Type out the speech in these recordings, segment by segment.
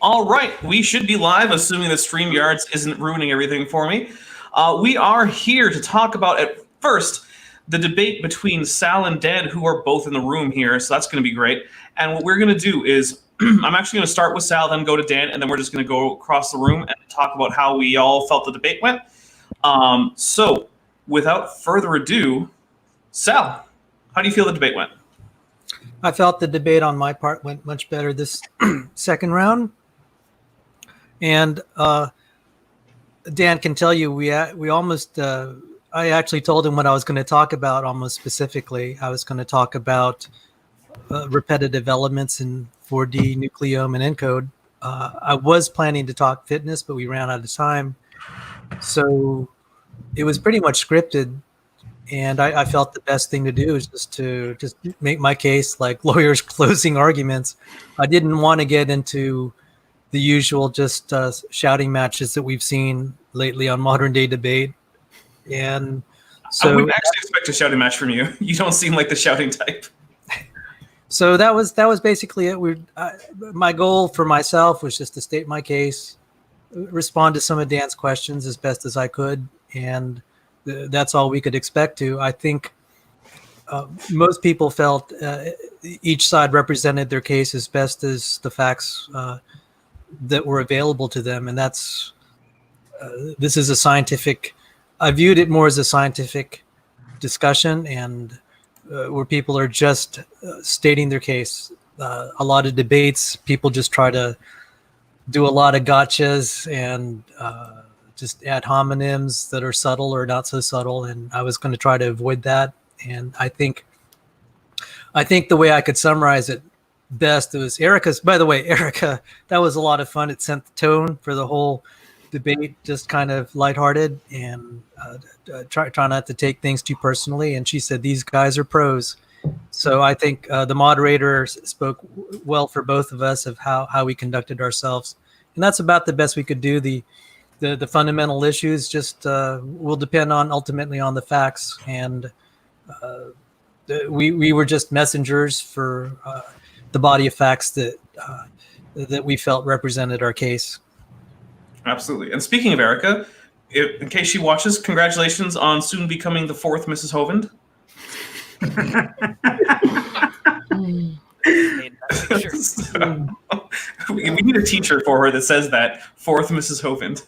All right, we should be live, assuming that StreamYards isn't ruining everything for me. We are here to talk about, at first, the debate between Sal and Dan, who are both in the room here, so that's going to be great. And what we're going to do is, I'm actually going to start with Sal, then go to Dan, and then we're just going to go across the room and talk about how we all felt the debate went. So, without further ado, Sal, how do you feel the debate went? I felt the debate on my part went much better this second round. And Dan can tell you, we almost, I actually told him what I was going to talk about almost specifically. I was going to talk about repetitive elements in 4D nucleome and encode. I was planning to talk fitness, but we ran out of time. So it was pretty much scripted. And I felt the best thing to do is just make my case like lawyers closing arguments. I didn't want to get into the usual just shouting matches that we've seen lately on modern day debate. And so I wouldn't actually expect a shouting match from you. You don't seem like the shouting type. So that was basically it. My goal for myself was just to state my case, respond to some of Dan's questions as best as I could, and that's all we could expect to. I think most people felt each side represented their case as best as the facts that were available to them. And that's, this is a scientific, I viewed it more as a scientific discussion and where people are just stating their case. A lot of debates, people just try to do a lot of gotchas and just ad hominems that are subtle or not so subtle. And I was going to try to avoid that. And I think the way I could summarize it best was Erica's. By the way, Erica, that was a lot of fun. It set the tone for the whole debate, just kind of lighthearted and try not to take things too personally. And she said, these guys are pros. So I think the moderator spoke well for both of us of how we conducted ourselves. And that's about the best we could do. The fundamental issues just will depend on ultimately on the facts. And we were just messengers for the body of facts that we felt represented our case. Absolutely. And speaking of Erica, in case she watches, congratulations on soon becoming the fourth Mrs. Hovind. So, we need a teacher for her that says that, fourth Mrs. Hovind.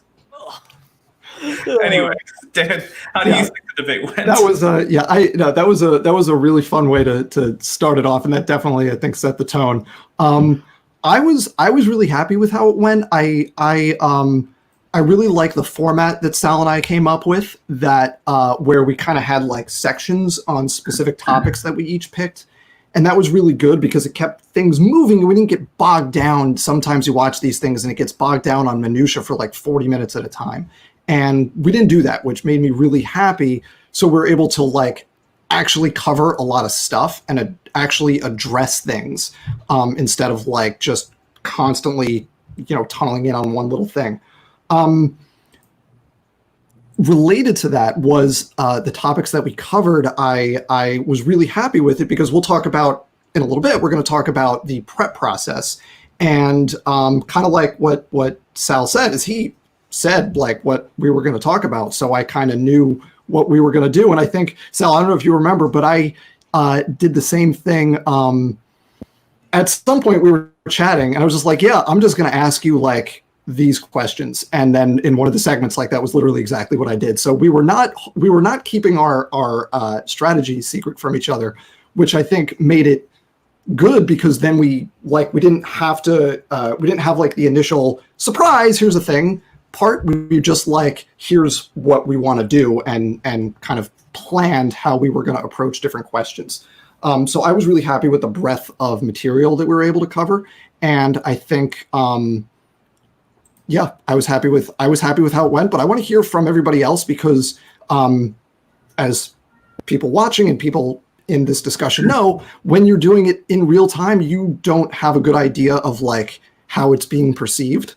Anyway, Dan, how do you think the debate went? That was that was a really fun way to start it off, and that definitely, I think, set the tone. I was really happy with how it went. I really like the format that Sal and I came up with, that where we kind of had like sections on specific topics that we each picked. And that was really good because it kept things moving and we didn't get bogged down. Sometimes you watch these things and it gets bogged down on minutia for like 40 minutes at a time. And we didn't do that, which made me really happy. So we're able to like actually cover a lot of stuff and actually address things instead of like just constantly, tunneling in on one little thing. Related to that was the topics that we covered. I was really happy with it because we'll talk about in a little bit. We're going to talk about the prep process and kind of like what Sal said is he said like what we were going to talk about. So I kind of knew what we were going to do. And I think, Sal, I don't know if you remember, but I did the same thing. At some point we were chatting and I was just like, yeah, I'm just going to ask you like these questions. And then in one of the segments, like that was literally exactly what I did. So we were not keeping our strategy secret from each other, which I think made it good because then we didn't have like the initial surprise, here's the thing part. We just like, here's what we want to do and kind of planned how we were going to approach different questions. So I was really happy with the breadth of material that we were able to cover. And I think, yeah, I was happy with how it went, but I want to hear from everybody else because as people watching and people in this discussion know, when you're doing it in real time, you don't have a good idea of like how it's being perceived.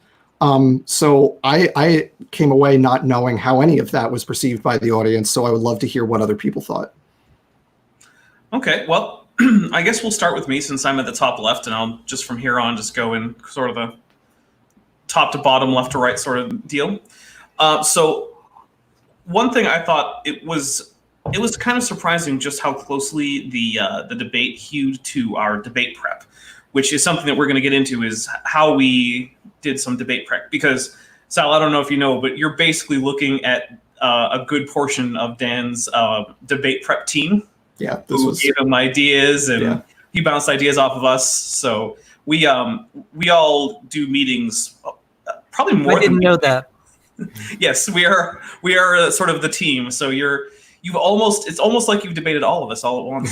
So I came away not knowing how any of that was perceived by the audience. So I would love to hear what other people thought. Okay, well, I guess we'll start with me since I'm at the top left, and I'll just from here on just go in sort of top to bottom, left to right sort of deal. So one thing I thought it was kind of surprising just how closely the debate hewed to our debate prep, which is something that we're going to get into, is how we did some debate prep. Because Sal, I don't know if you know, but you're basically looking at a good portion of Dan's debate prep team. Yeah, Gave him ideas, and he bounced ideas off of us. So we all do meetings probably more. I didn't know that. Yes, we are sort of the team. So it's almost like you've debated all of us all at once.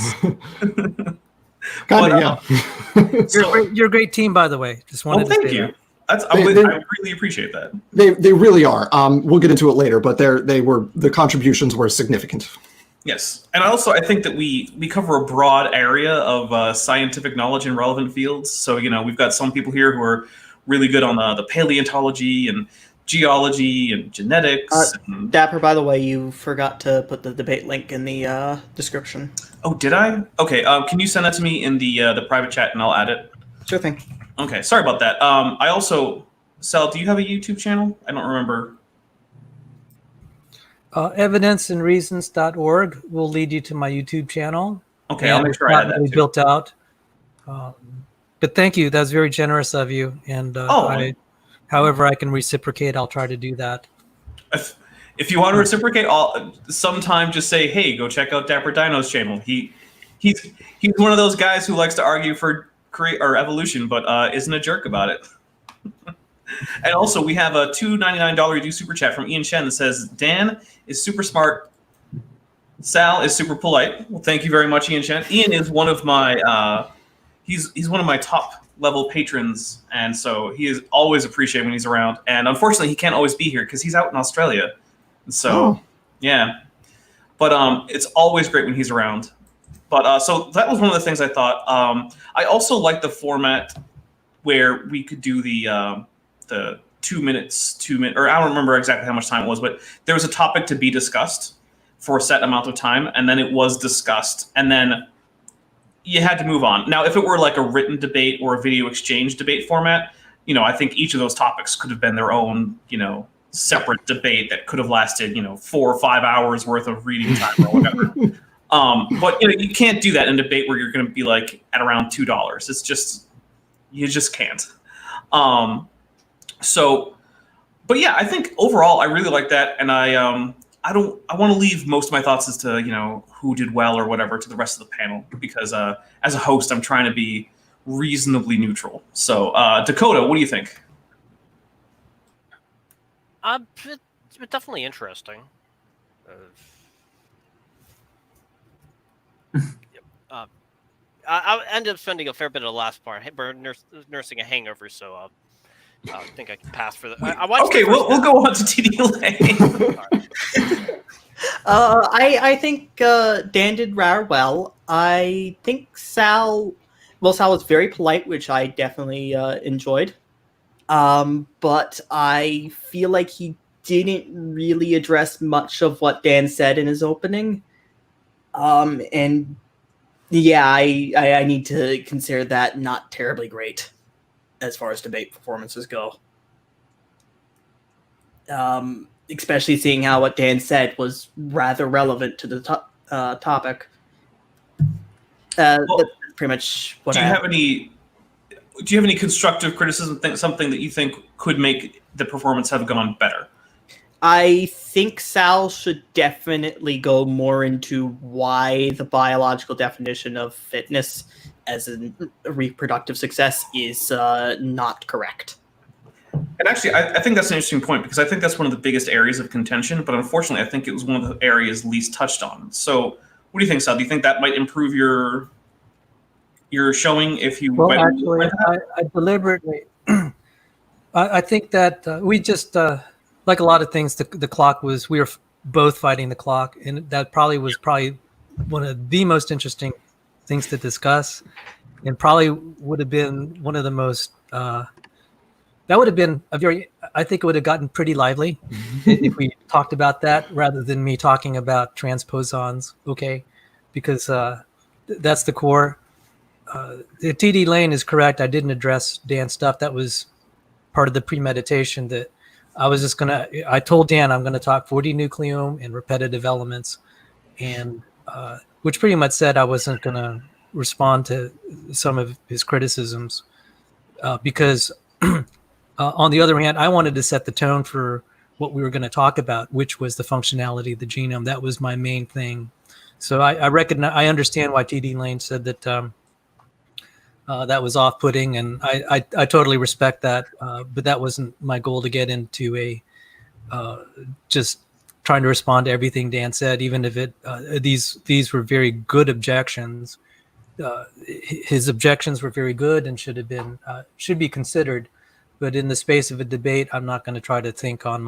You're a great team, by the way. Just wanted to say thank you. that. I really appreciate that. They really are. We'll get into it later, but the contributions were significant. Yes, and I think that we cover a broad area of scientific knowledge in relevant fields. So we've got some people here who are really good on the paleontology and geology and genetics. Dapper, by the way, you forgot to put the debate link in the description. Oh, did I? Okay, can you send that to me in the private chat and I'll add it? Sure thing. Okay, sorry about that. I also, Sal, do you have a YouTube channel? I don't remember. Evidenceandreasons.org will lead you to my YouTube channel. Okay, I'll make sure I add that too. Built out. But thank you. That was very generous of you. And however I can reciprocate, I'll try to do that. If you want to reciprocate, sometime just say, hey, go check out Dapper Dino's channel. He's one of those guys who likes to argue for evolution, but isn't a jerk about it. And also, we have a $2.99 do super chat from Ian Chen that says, Dan is super smart. Sal is super polite. Well, thank you very much, Ian Chen. Ian is one of my he's one of my top level patrons, and so he is always appreciated when he's around. And unfortunately, he can't always be here because he's out in Australia. So yeah, but it's always great when he's around. But so that was one of the things I thought. I also like the format where we could do the 2 minutes, or I don't remember exactly how much time it was, but there was a topic to be discussed for a set amount of time, and then it was discussed, and then you had to move on. Now, if it were like a written debate or a video exchange debate format, I think each of those topics could have been their own, separate debate that could have lasted, 4 or 5 hours worth of reading time or whatever. But you can't do that in a debate where you're going to be like at around $2. It's just, you just can't. But yeah, I think overall I really like that, and I want to leave most of my thoughts as to who did well or whatever to the rest of the panel, because as a host I'm trying to be reasonably neutral. So Dakota, what do you think? It's definitely interesting. I ended up spending a fair bit of the last part nursing a hangover, so I think I can pass for that. Okay, we'll go on to TD Lane. I think Dan did rather well. I think Sal was very polite, which I definitely enjoyed. But I feel like he didn't really address much of what Dan said in his opening. And yeah, I need to consider that not terribly great as far as debate performances go. Especially seeing how what Dan said was rather relevant to the topic. That's pretty much what do you have any constructive criticism, something that you think could make the performance have gone better? I think Sal should definitely go more into why the biological definition of fitness as a reproductive success is not correct. And actually, I think that's an interesting point, because I think that's one of the biggest areas of contention, but unfortunately, I think it was one of the areas least touched on. So what do you think, Sal? Do you think that might improve your showing if you Well, went actually, I deliberately I think that we just like a lot of things, the clock was, we were both fighting the clock, and that was one of the most interesting things to discuss, and probably would have been one of the most that would have been I think it would have gotten pretty lively if we talked about that rather than me talking about transposons, okay? Because that's the core. The TD Lane is correct. I didn't address Dan's stuff. That was part of the premeditation that I told Dan I'm gonna talk 4D nucleome and repetitive elements, and which pretty much said I wasn't gonna respond to some of his criticisms because on the other hand, I wanted to set the tone for what we were going to talk about, which was the functionality of the genome. That was my main thing. So I understand why TD Lane said that that was off-putting, and I totally respect that. But that wasn't my goal to get into a just trying to respond to everything Dan said, even if these were very good objections. His objections were very good and should be considered. But in the space of a debate, I'm not going to try to think off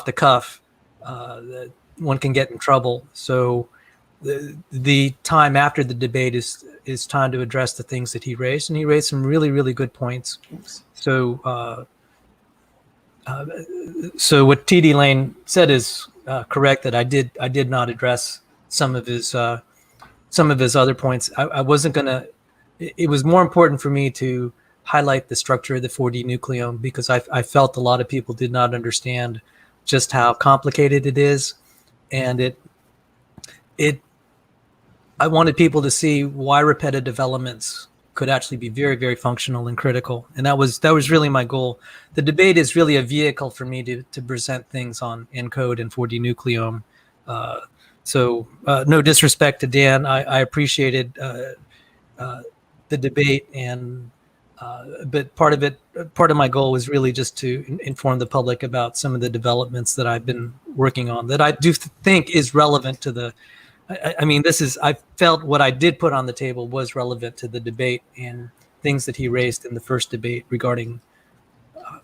the cuff. One can get in trouble. So the time after the debate is time to address the things that he raised, and he raised some really, really good points. So what TD Lane said is correct, that I did not address some of his other points. I wasn't going to. It was more important for me to highlight the structure of the 4D nucleome, because I felt a lot of people did not understand just how complicated it is, and I wanted people to see why repetitive elements could actually be very, very functional and critical, and that was really my goal. The debate is really a vehicle for me to present things on ENCODE and 4D nucleome. So no disrespect to Dan, I appreciated the debate, and but part of my goal was really just to inform the public about some of the developments that I've been working on that I do think is relevant to the. I felt what I did put on the table was relevant to the debate and things that he raised in the first debate regarding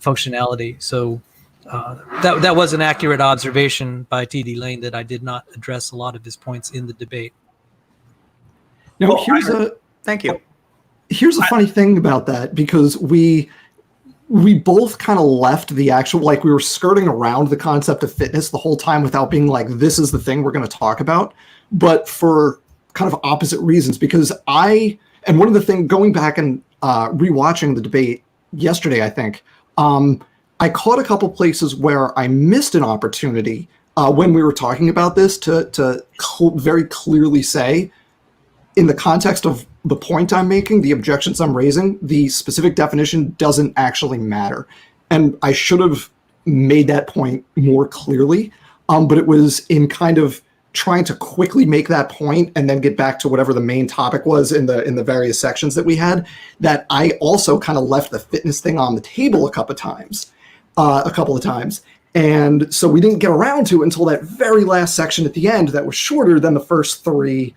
functionality. So that was an accurate observation by TD Lane that I did not address a lot of his points in the debate. Now, Thank you. Here's a funny thing about that, because we both kind of left the actual, like, we were skirting around the concept of fitness the whole time without being like, this is the thing we're going to talk about, but for kind of opposite reasons. Because one of the things, going back and rewatching the debate yesterday, I think, I caught a couple places where I missed an opportunity when we were talking about this to very clearly say, in the context of the point I'm making, the objections I'm raising, the specific definition doesn't actually matter. And I should have made that point more clearly, but it was in kind of trying to quickly make that point and then get back to whatever the main topic was in the various sections that we had, that I also kind of left the fitness thing on the table a couple of times. And so we didn't get around to it until that very last section at the end that was shorter than the first three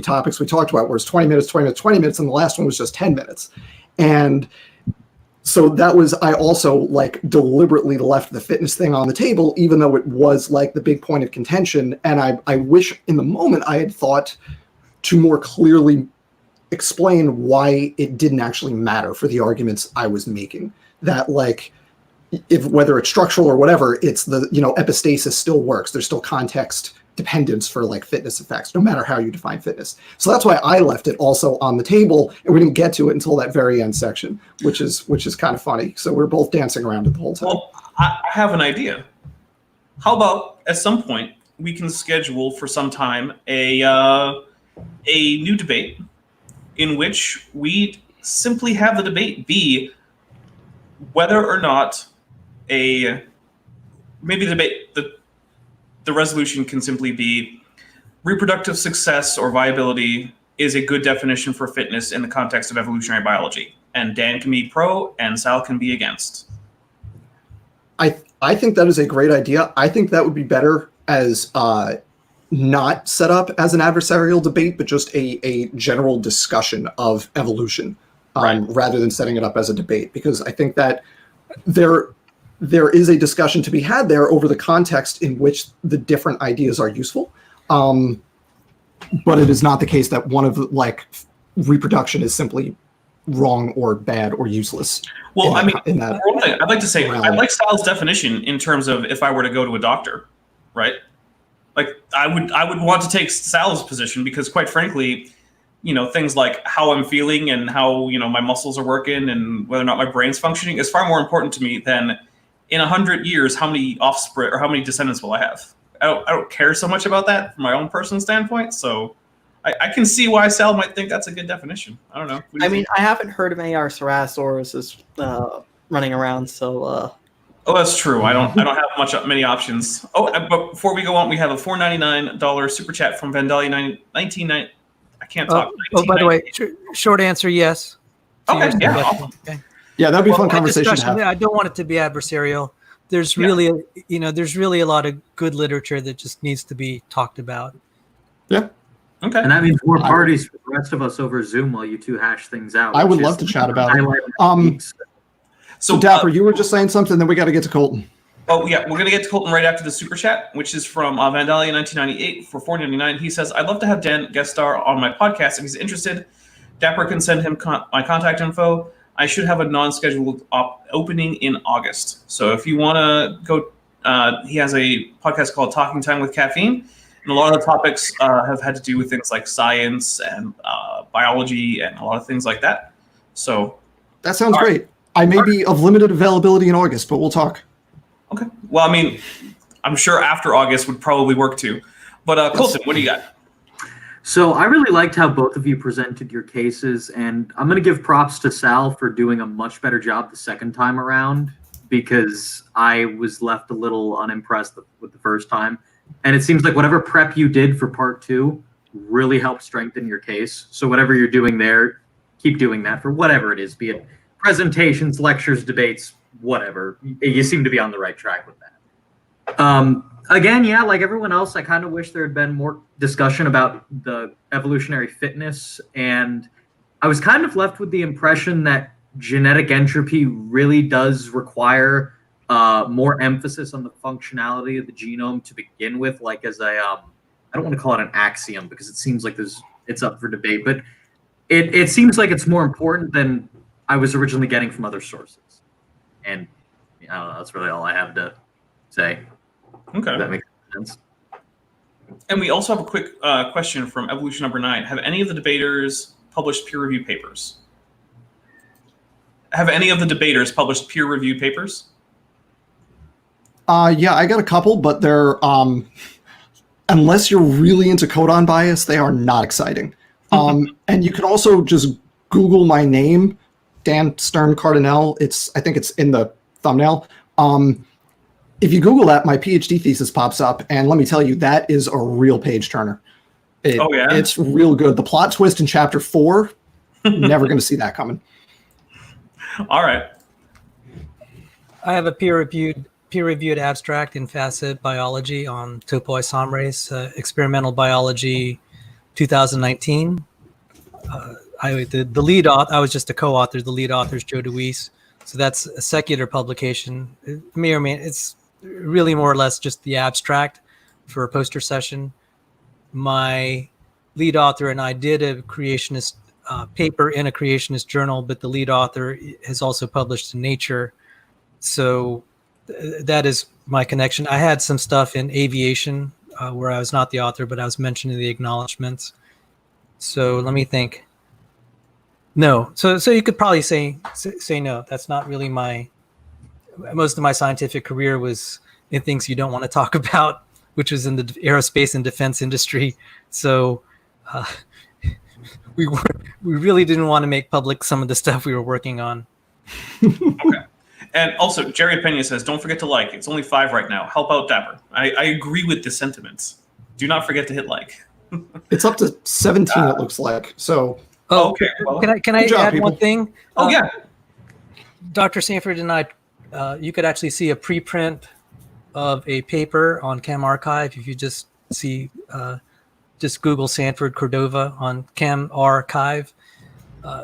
topics we talked about, where it's 20 minutes, 20 minutes, 20 minutes, and the last one was just 10 minutes. And so that was, I also like deliberately left the fitness thing on the table, even though it was like the big point of contention. And I wish in the moment I had thought to more clearly explain why it didn't actually matter for the arguments I was making. That, like, if whether it's structural or whatever, it's the, epistasis still works. There's still context dependence for like fitness effects, no matter how you define fitness. So that's why I left it also on the table, and we didn't get to it until that very end section, which is kind of funny. So we're both dancing around it the whole time. Well, I have an idea. How about at some point we can schedule for some time a new debate in which we simply have the debate be whether or not the resolution can simply be reproductive success or viability is a good definition for fitness in the context of evolutionary biology. And Dan can be pro and Sal can be against. I think that is a great idea. I think that would be better as not set up as an adversarial debate, but just a general discussion of evolution, Right. rather than setting it up as a debate, because I think that there is a discussion to be had there over the context in which the different ideas are useful. But it is not the case that one of the, like, reproduction is simply wrong or bad or useless. Well, I'd like to say, I like Sal's definition in terms of if I were to go to a doctor, right? Like, I would want to take Sal's position because, quite frankly, things like how I'm feeling and how, my muscles are working and whether or not my brain's functioning is far more important to me than in 100 years, how many offspring or how many descendants will I have? I don't care so much about that from my own personal standpoint. So I can see why Sal might think that's a good definition. I don't know. What do you I mean, think? I haven't heard of any Ceratosaurus running around, so Oh, that's true. I don't have many options. Oh, but before we go on, we have a $4.99 super chat from Vandalia 1990. I can't talk. By the way, short answer, yes. to Okay, your yeah, suggestion, awesome. okay? Yeah, that'd be a fun My conversation to discussion, have. I don't want it to be adversarial. There's really, there's really a lot of good literature that just needs to be talked about. Yeah. Okay. And that means more parties for the rest of us over Zoom while you two hash things out. I would which love is to chat about highlight it. of the week. So Dapper, you were just saying something, then we got to get to Colton. Oh yeah, we're gonna get to Colton right after the super chat, which is from Vandalia 1998 for $4.99. He says, "I'd love to have Dan guest star on my podcast if he's interested. Dapper can send him my contact info. I should have a non-scheduled opening in August. So if you want to go, he has a podcast called Talking Time with Caffeine, and a lot of the topics have had to do with things like science and biology and a lot of things like that. So that sounds great. I may be of limited availability in August, but we'll talk. Okay. Well, I mean, I'm sure after August would probably work too. But Colton, what do you got? So I really liked how both of you presented your cases, and I'm going to give props to Sal for doing a much better job the second time around, because I was left a little unimpressed with the first time. And it seems like whatever prep you did for part 2 really helped strengthen your case. So whatever you're doing there, keep doing that for whatever it is, be it presentations, lectures, debates, whatever. You seem to be on the right track with that. Again, yeah, like everyone else, I kind of wish there had been more discussion about the evolutionary fitness, and I was kind of left with the impression that genetic entropy really does require more emphasis on the functionality of the genome to begin with, like as a, I don't want to call it an axiom because it seems like it's up for debate, but it seems like it's more important than I was originally getting from other sources. And I don't know, that's really all I have to say. Okay. That makes sense. And we also have a quick question from Evolution number 9. Have any of the debaters published peer-reviewed papers? Have any of the debaters published peer-reviewed papers? Yeah, I got a couple, but they're unless you're really into codon bias, they are not exciting. And you can also just Google my name, Dan Stern Cardinale. I think it's in the thumbnail. If you Google that, my PhD thesis pops up, and let me tell you, that is a real page turner. Oh yeah, it's real good. The plot twist in chapter 4, never going to see that coming. All right. I have a peer-reviewed abstract in Facet Biology on topoisomerase, experimental biology, 2019. The lead author, I was just a co-author. The lead author is Joe DeWeese. So that's a secular publication. It may or may, it's really more or less just the abstract for a poster session. My lead author and I did a creationist paper in a creationist journal, but the lead author has also published in Nature. So that is my connection. I had some stuff in aviation where I was not the author, but I was mentioning the acknowledgments. So let me think. No. So you could probably say no. That's not really most of my scientific career was in things you don't want to talk about, which was in the aerospace and defense industry. So we really didn't want to make public some of the stuff we were working on. Okay. And also, Jerry Pena says, don't forget to like. It's only 5 right now. Help out Dapper. I agree with the sentiments. Do not forget to hit like. It's up to 17, it looks like. So. Oh, okay. Well, can I add people. one thing? Oh, yeah. Dr. Sanford and I, you could actually see a preprint of a paper on Chem Archive. If you just Google Sanford Cordova on Chem Archive.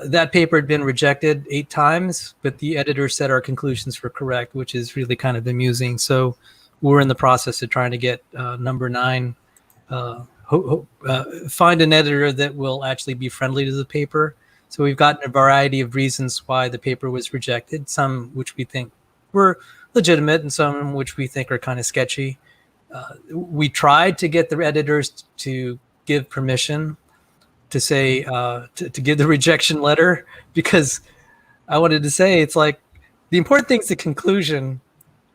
That paper had been rejected 8 times, but the editor said our conclusions were correct, which is really kind of amusing. So we're in the process of trying to get number 9 find an editor that will actually be friendly to the paper. So we've gotten a variety of reasons why the paper was rejected, some which we think were legitimate and some which we think are kind of sketchy. We tried to get the editors to give permission to say to give the rejection letter, because I wanted to say it's like the important thing is the conclusion.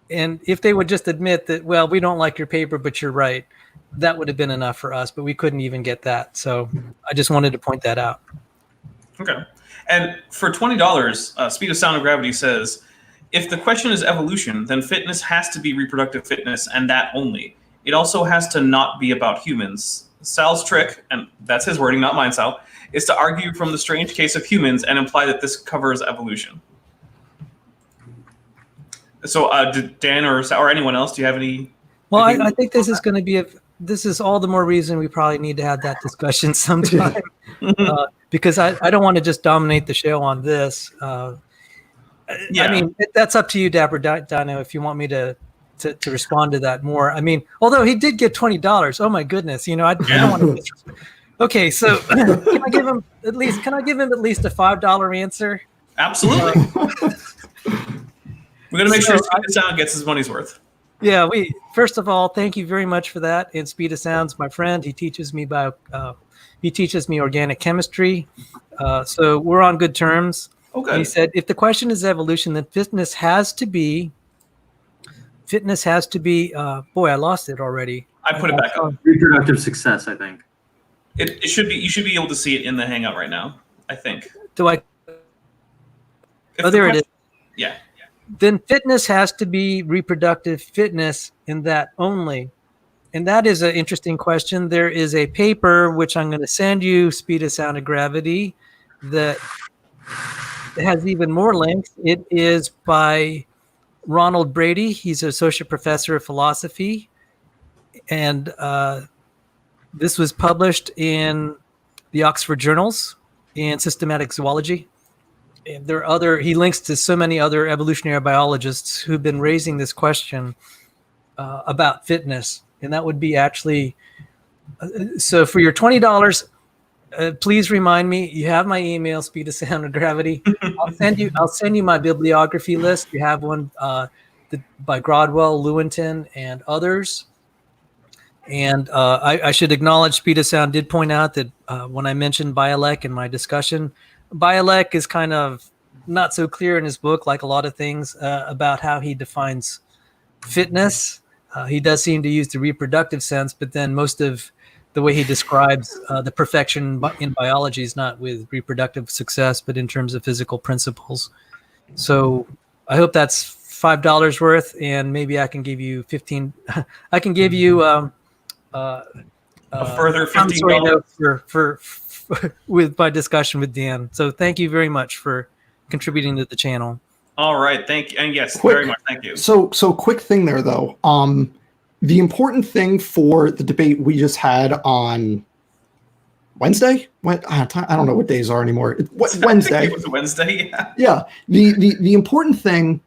And if they would just admit that, well, we don't like your paper, but you're right, that would have been enough for us. But we couldn't even get that. So I just wanted to point that out. Okay. And for $20, Speed of Sound and Gravity says, if the question is evolution, then fitness has to be reproductive fitness and that only. It also has to not be about humans. Sal's trick, and that's his wording, not mine, Sal, is to argue from the strange case of humans and imply that this covers evolution. So did Dan or Sal or anyone else, do you have any? Well, I think this is going to be this is all the more reason we probably need to have that discussion sometime, because I don't want to just dominate the show on this. Yeah. I mean, that's up to you, Dapper Dino, if you want me to respond to that more. I mean, although he did get $20. Oh my goodness, I don't want to disrespect. Okay, so can I give him at least a $5 answer? Absolutely. We're gonna make sure Speed of Sound gets his money's worth. Yeah, first of all, thank you very much for that. And Speed of Sound's my friend. He teaches me organic chemistry. So we're on good terms. Okay. He said, if the question is evolution, then fitness has to be. Boy, I lost it already. I put it back up. Reproductive success, I think. It should be. You should be able to see it in the Hangout right now, I think. Do I? There it is. Yeah. Then fitness has to be reproductive fitness in that only. And that is an interesting question. There is a paper, which I'm going to send you, Speed of Sound and Gravity, that has even more links. It is by Ronald Brady. He's an associate professor of philosophy. And this was published in the Oxford Journals in Systematic Zoology. And he links to so many other evolutionary biologists who've been raising this question about fitness. And that would be actually, so for your $20, please remind me, you have my email, Speed of Sound and Gravity. I'll send you my bibliography list. You have one by Grodwell, Lewontin, and others. And I should acknowledge Speed of Sound did point out that when I mentioned Bialek in my discussion, Bialek is kind of not so clear in his book, like a lot of things, about how he defines fitness. He does seem to use the reproductive sense, but then most of the way he describes the perfection in biology is not with reproductive success, but in terms of physical principles. So I hope that's $5 worth, and maybe I can give you 15. I can give you a further $15 for with my discussion with Dan. So thank you very much for contributing to the channel. All right, thank you, and yes, very much, thank you. So quick thing there though. The important thing for the debate we just had on Wednesday. I don't know what days are anymore. Wednesday. It was Wednesday. Yeah. Yeah. The important thing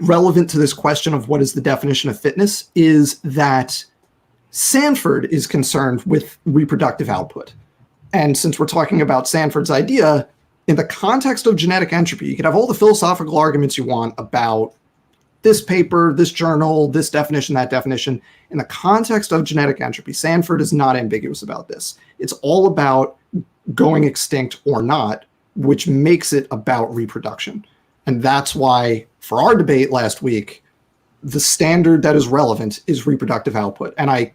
relevant to this question of what is the definition of fitness is that Sanford is concerned with reproductive output. And since we're talking about Sanford's idea, in the context of genetic entropy, you can have all the philosophical arguments you want about this paper, this journal, this definition, that definition. In the context of genetic entropy, Sanford is not ambiguous about this. It's all about going extinct or not, which makes it about reproduction. And that's why, for our debate last week, the standard that is relevant is reproductive output. And I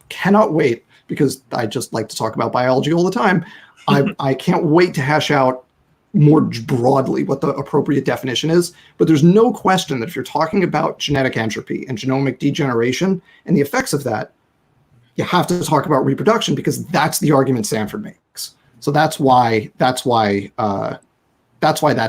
cannot wait, because I just like to talk about biology all the time. I can't wait to hash out more broadly what the appropriate definition is. But there's no question that if you're talking about genetic entropy and genomic degeneration and the effects of that, you have to talk about reproduction, because that's the argument Sanford makes. So that's why that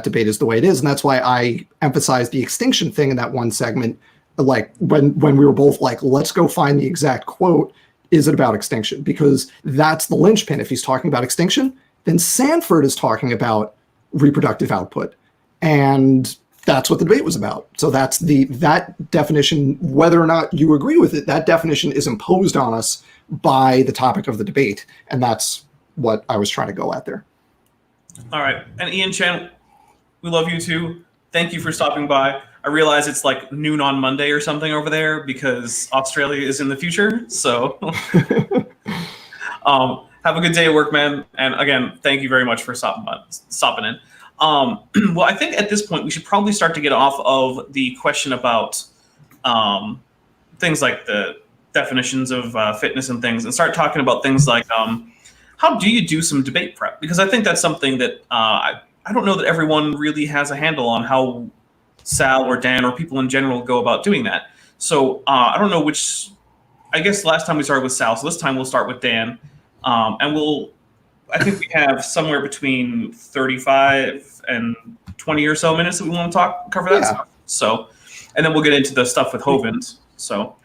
debate is the way it is, and that's why I emphasized the extinction thing in that one segment. Like when we were both like, let's go find the exact quote. Is it about extinction? Because that's the linchpin. If he's talking about extinction, then Sanford is talking about reproductive output, and that's what the debate was about. So that's that definition. Whether or not you agree with it, that definition is imposed on us by the topic of the debate, and that's what I was trying to go at there. All right, and Ian Chen, we love you too. Thank you for stopping by. I realize it's like noon on Monday or something over there because Australia is in the future. So Have a good day at work, man. And again, thank you very much for stopping in. Well, I think at this point we should probably start to get off of the question about things like the definitions of fitness and things, and start talking about things like how do you do some debate prep? Because I think that's something that I don't know that everyone really has a handle on how Sal or Dan or people in general go about doing that. So I don't know which. I guess last time we started with Sal, so this time we'll start with Dan, and I think we have somewhere between 35 and 20 or so minutes that we want to cover that stuff. So, and then we'll get into the stuff with Hovind. So,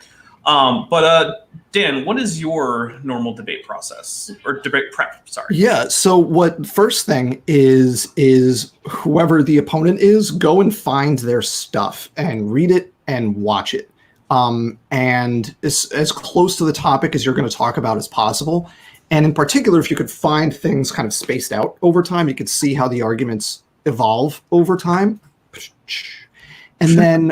but Dan, what is your normal debate process or debate prep? Sorry. Yeah. So what first thing is whoever the opponent is, go and find their stuff and read it and watch it. And as close to the topic as you're going to talk about as possible. And in particular, if you could find things kind of spaced out over time, you could see how the arguments evolve over time. And then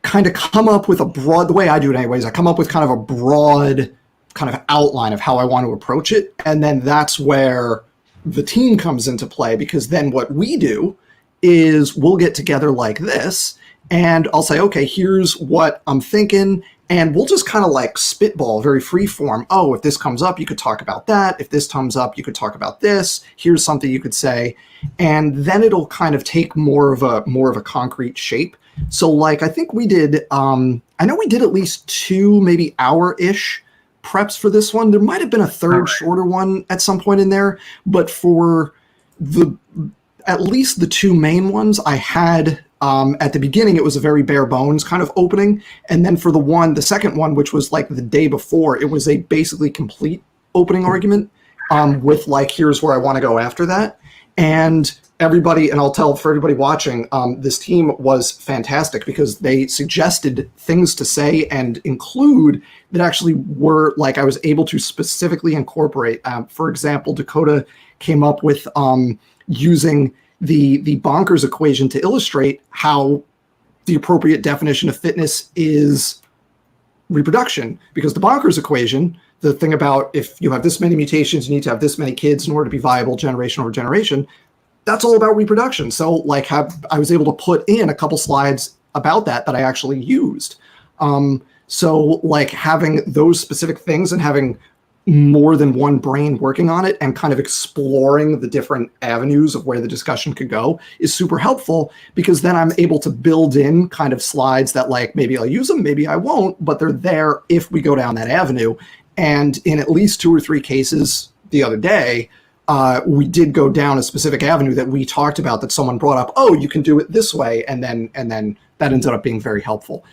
kind of come up with the way I do it anyways, I come up with kind of a broad kind of outline of how I want to approach it. And then that's where the team comes into play, because then what we do is we'll get together like this, and I'll say, okay, here's what I'm thinking. And we'll just kind of like spitball, very free form. Oh, if this comes up, you could talk about that. If this comes up, you could talk about this. Here's something you could say. And then it'll kind of take more of a concrete shape. So like, I think we did, I know we did at least 2, maybe hour-ish preps for this one. There might've been a third shorter one at some point in there, but for at least the 2 main ones I had, at the beginning, it was a very bare bones kind of opening. And then for the second one, which was like the day before, it was a basically complete opening argument with like, here's where I want to go after that. And everybody, and I'll tell for everybody watching, this team was fantastic because they suggested things to say and include that actually were like, I was able to specifically incorporate. For example, Dakota came up with using the bonkers equation to illustrate how the appropriate definition of fitness is reproduction. Because the bonkers equation, the thing about if you have this many mutations, you need to have this many kids in order to be viable generation over generation, that's all about reproduction. So like I was able to put in a couple slides about that I actually used. So like having those specific things and having more than one brain working on it and kind of exploring the different avenues of where the discussion could go is super helpful, because then I'm able to build in kind of slides that like, maybe I'll use them, maybe I won't, but they're there if we go down that avenue. And in at least 2 or 3 cases the other day, we did go down a specific avenue that we talked about that someone brought up, oh, you can do it this way. And then that ended up being very helpful.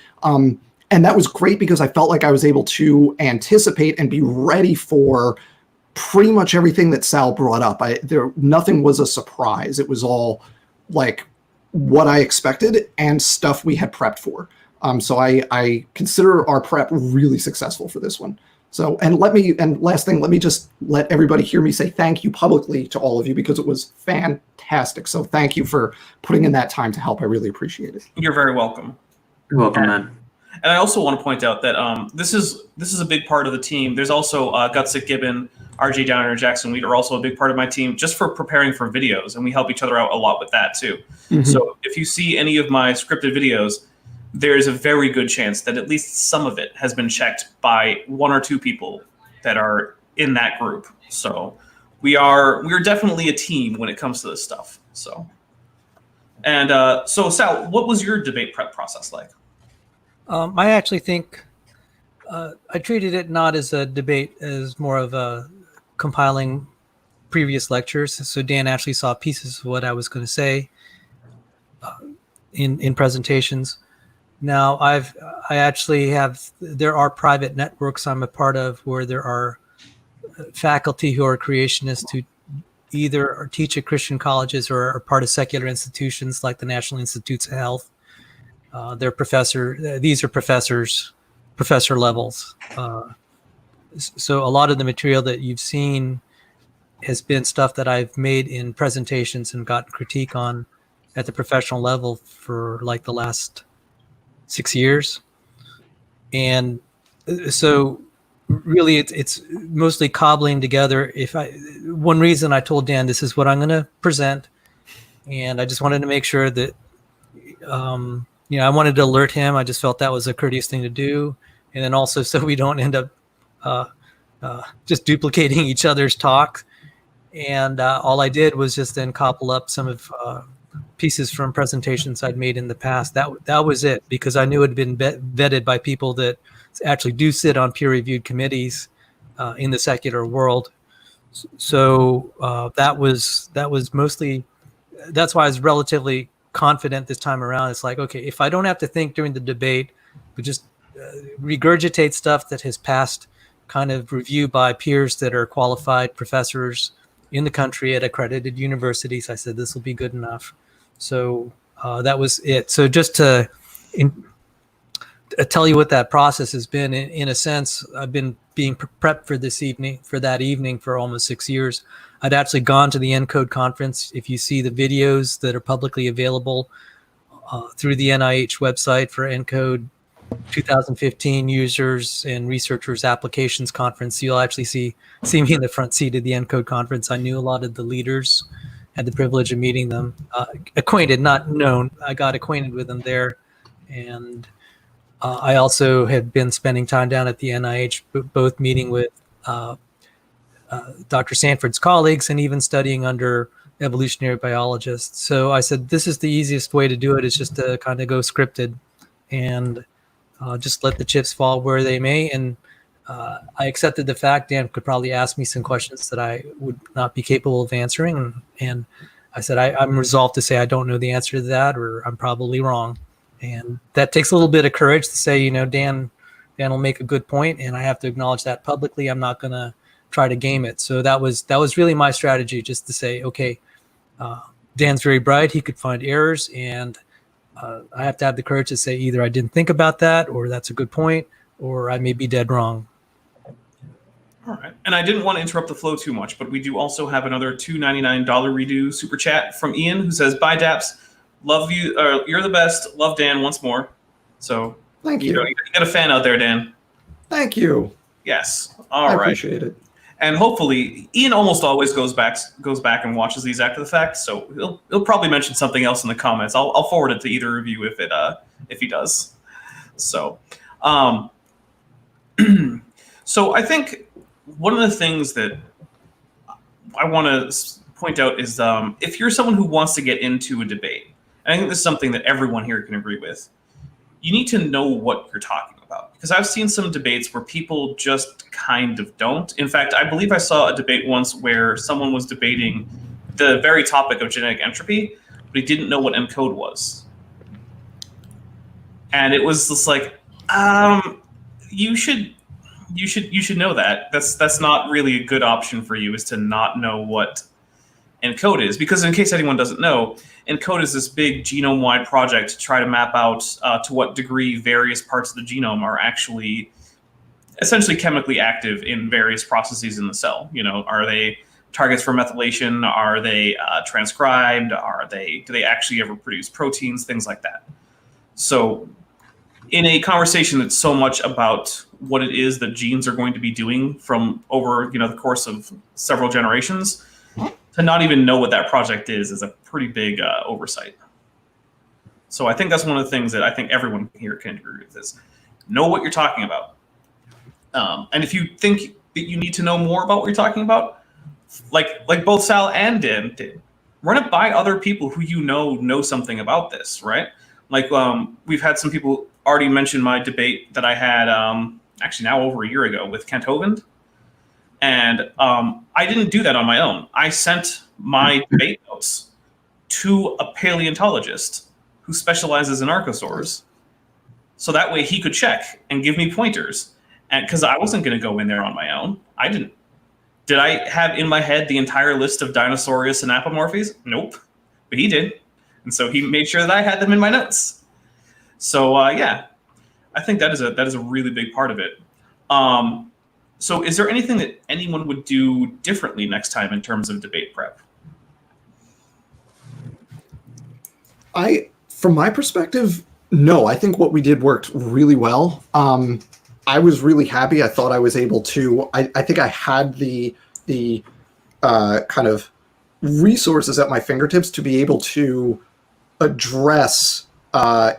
And that was great because I felt like I was able to anticipate and be ready for pretty much everything that Sal brought up. Nothing was a surprise. It was all like what I expected and stuff we had prepped for. So I consider our prep really successful for this one. So, and last thing, let me just let everybody hear me say thank you publicly to all of you, because it was fantastic. So thank you for putting in that time to help. I really appreciate it. You're very welcome. You're welcome, man. And I also want to point out that this is a big part of the team. There's also Gutsick Gibbon, RJ Downer, and Jackson Wheat are also a big part of my team, just for preparing for videos, and we help each other out a lot with that too. Mm-hmm. So if you see any of my scripted videos, there's a very good chance that at least some of it has been checked by 1 or 2 people that are in that group. So we're definitely a team when it comes to this stuff. So, and so Sal, what was your debate prep process like? I actually think I treated it not as a debate, as more of a compiling previous lectures. So Dan actually saw pieces of what I was going to say in presentations. Now there are private networks I'm a part of where there are faculty who are creationists who either teach at Christian colleges or are part of secular institutions like the National Institutes of Health. These are professor levels. So a lot of the material that you've seen has been stuff that I've made in presentations and gotten critique on at the professional level for like the last 6 years. And so really it's mostly cobbling together. One reason I told Dan this is what I'm going to present, and I just wanted to make sure that I wanted to alert him. I just felt that was a courteous thing to do, and then also so we don't end up just duplicating each other's talk. And all I did was just then cobble up some of pieces from presentations I'd made in the past. That was it, because I knew it had been vetted by people that actually do sit on peer-reviewed committees in the secular world. So that was mostly. That's why I was relatively confident this time around. It's like, okay, if I don't have to think during the debate, but just regurgitate stuff that has passed kind of review by peers that are qualified professors in the country at accredited universities, I said this will be good enough. So that was it. So just to tell you what that process has been, in a sense, I've been being prepped for that evening for almost 6 years. I'd actually gone to the ENCODE conference. If you see the videos that are publicly available through the NIH website for ENCODE 2015 Users and Researchers Applications Conference, you'll actually see me in the front seat of the ENCODE conference. I knew a lot of the leaders, had the privilege of meeting them, acquainted, not known. I got acquainted with them there. And I also had been spending time down at the NIH, both meeting with Dr. Sanford's colleagues and even studying under evolutionary biologists. So I said, this is the easiest way to do it, is just to kind of go scripted and just let the chips fall where they may. And I accepted the fact Dan could probably ask me some questions that I would not be capable of answering. And I said, I'm resolved to say I don't know the answer to that, or I'm probably wrong. And that takes a little bit of courage to say, Dan will make a good point, and I have to acknowledge that publicly. I'm not going to try to game it. So that was really my strategy, just to say, okay, Dan's very bright. He could find errors, and I have to have the courage to say either I didn't think about that, or that's a good point, or I may be dead wrong. All right. And I didn't want to interrupt the flow too much, but we do also have another $2.99 redo super chat from Ian, who says, "Bye, Daps. Love you. You're the best. Love Dan once more." So Thank you. You got a fan out there, Dan. Thank you. Yes. All I right. appreciate it. And hopefully, Ian almost always goes back and watches these after the fact, so he'll probably mention something else in the comments. I'll forward it to either of you if he does. So, so I think one of the things that I want to point out is if you're someone who wants to get into a debate, and I think this is something that everyone here can agree with, you need to know what you're talking about. Because I've seen some debates where people just kind of don't. In fact, I believe I saw a debate once where someone was debating the very topic of genetic entropy, but he didn't know what ENCODE was. And it was just like, you should know that. That's not really a good option for you, is to not know what ENCODE is. Because in case anyone doesn't know, ENCODE is this big genome-wide project to try to map out to what degree various parts of the genome are actually essentially chemically active in various processes in the cell. Are they targets for methylation? Are they transcribed? Do they actually ever produce proteins? Things like that. So in a conversation that's so much about what it is that genes are going to be doing from over the course of several generations, to not even know what that project is a pretty big oversight. So I think that's one of the things that I think everyone here can agree with, is know what you're talking about. And if you think that you need to know more about what you're talking about, like both Sal and Dan did, run it by other people who know something about this, right? Like we've had some people already mention my debate that I had actually now over a year ago with Kent Hovind. And I didn't do that on my own. I sent my debate notes to a paleontologist who specializes in archosaurs, so that way he could check and give me pointers. And because I wasn't going to go in there on my own, I didn't. Did I have in my head the entire list of Dinosaurus and Apomorphes? Nope, but he did, and so he made sure that I had them in my notes. So yeah, I think that is a really big part of it. So is there anything that anyone would do differently next time in terms of debate prep? From my perspective, no. I think what we did worked really well. I was really happy. I thought I was able to. I think I had the kind of resources at my fingertips to be able to address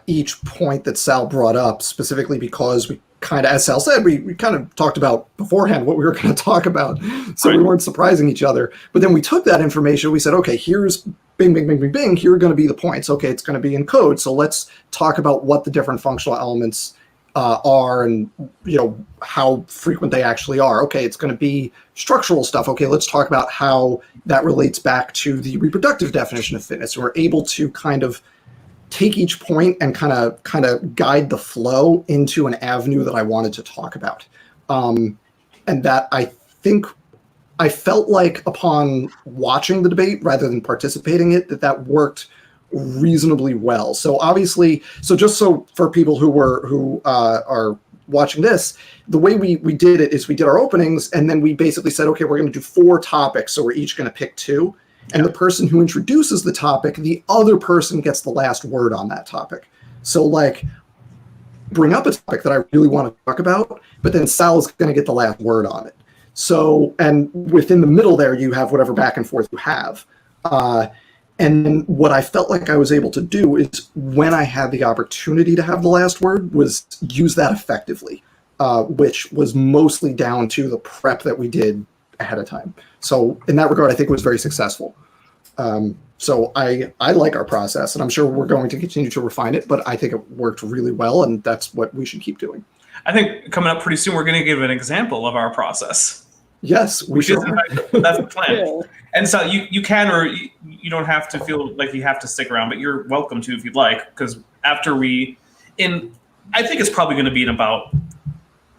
each point that Sal brought up, specifically because we kind of, as Sal said, we kind of talked about beforehand what we were going to talk about, so we weren't surprising each other. But then we took that information, we said, okay, here's bing, bing, bing, bing, bing, here are going to be the points. Okay, it's going to be in code, so let's talk about what the different functional elements are, and how frequent they actually are. Okay, it's going to be structural stuff. Okay, let's talk about how that relates back to the reproductive definition of fitness. So we're able to kind of take each point and kind of guide the flow into an avenue that I wanted to talk about. And that I think I felt like upon watching the debate rather than participating in it, that worked reasonably well. So obviously, just so for people who are watching this, the way we did it is we did our openings, and then we basically said, okay, we're going to do 4 topics. So we're each going to pick 2. And the person who introduces the topic, the other person gets the last word on that topic. So like, bring up a topic that I really want to talk about, but then Sal is going to get the last word on it. So, and within the middle there, you have whatever back and forth you have. And then what I felt like I was able to do is, when I had the opportunity to have the last word, was use that effectively, which was mostly down to the prep that we did ahead of time. So in that regard, I think it was very successful. So I like our process, and I'm sure we're going to continue to refine it, but I think it worked really well, and that's what we should keep doing. I think coming up pretty soon, we're going to give an example of our process. Yes, we should. That's the plan. Yeah. And so you can, or you don't have to feel like you have to stick around, but you're welcome to if you'd like, because after I think it's probably going to be in about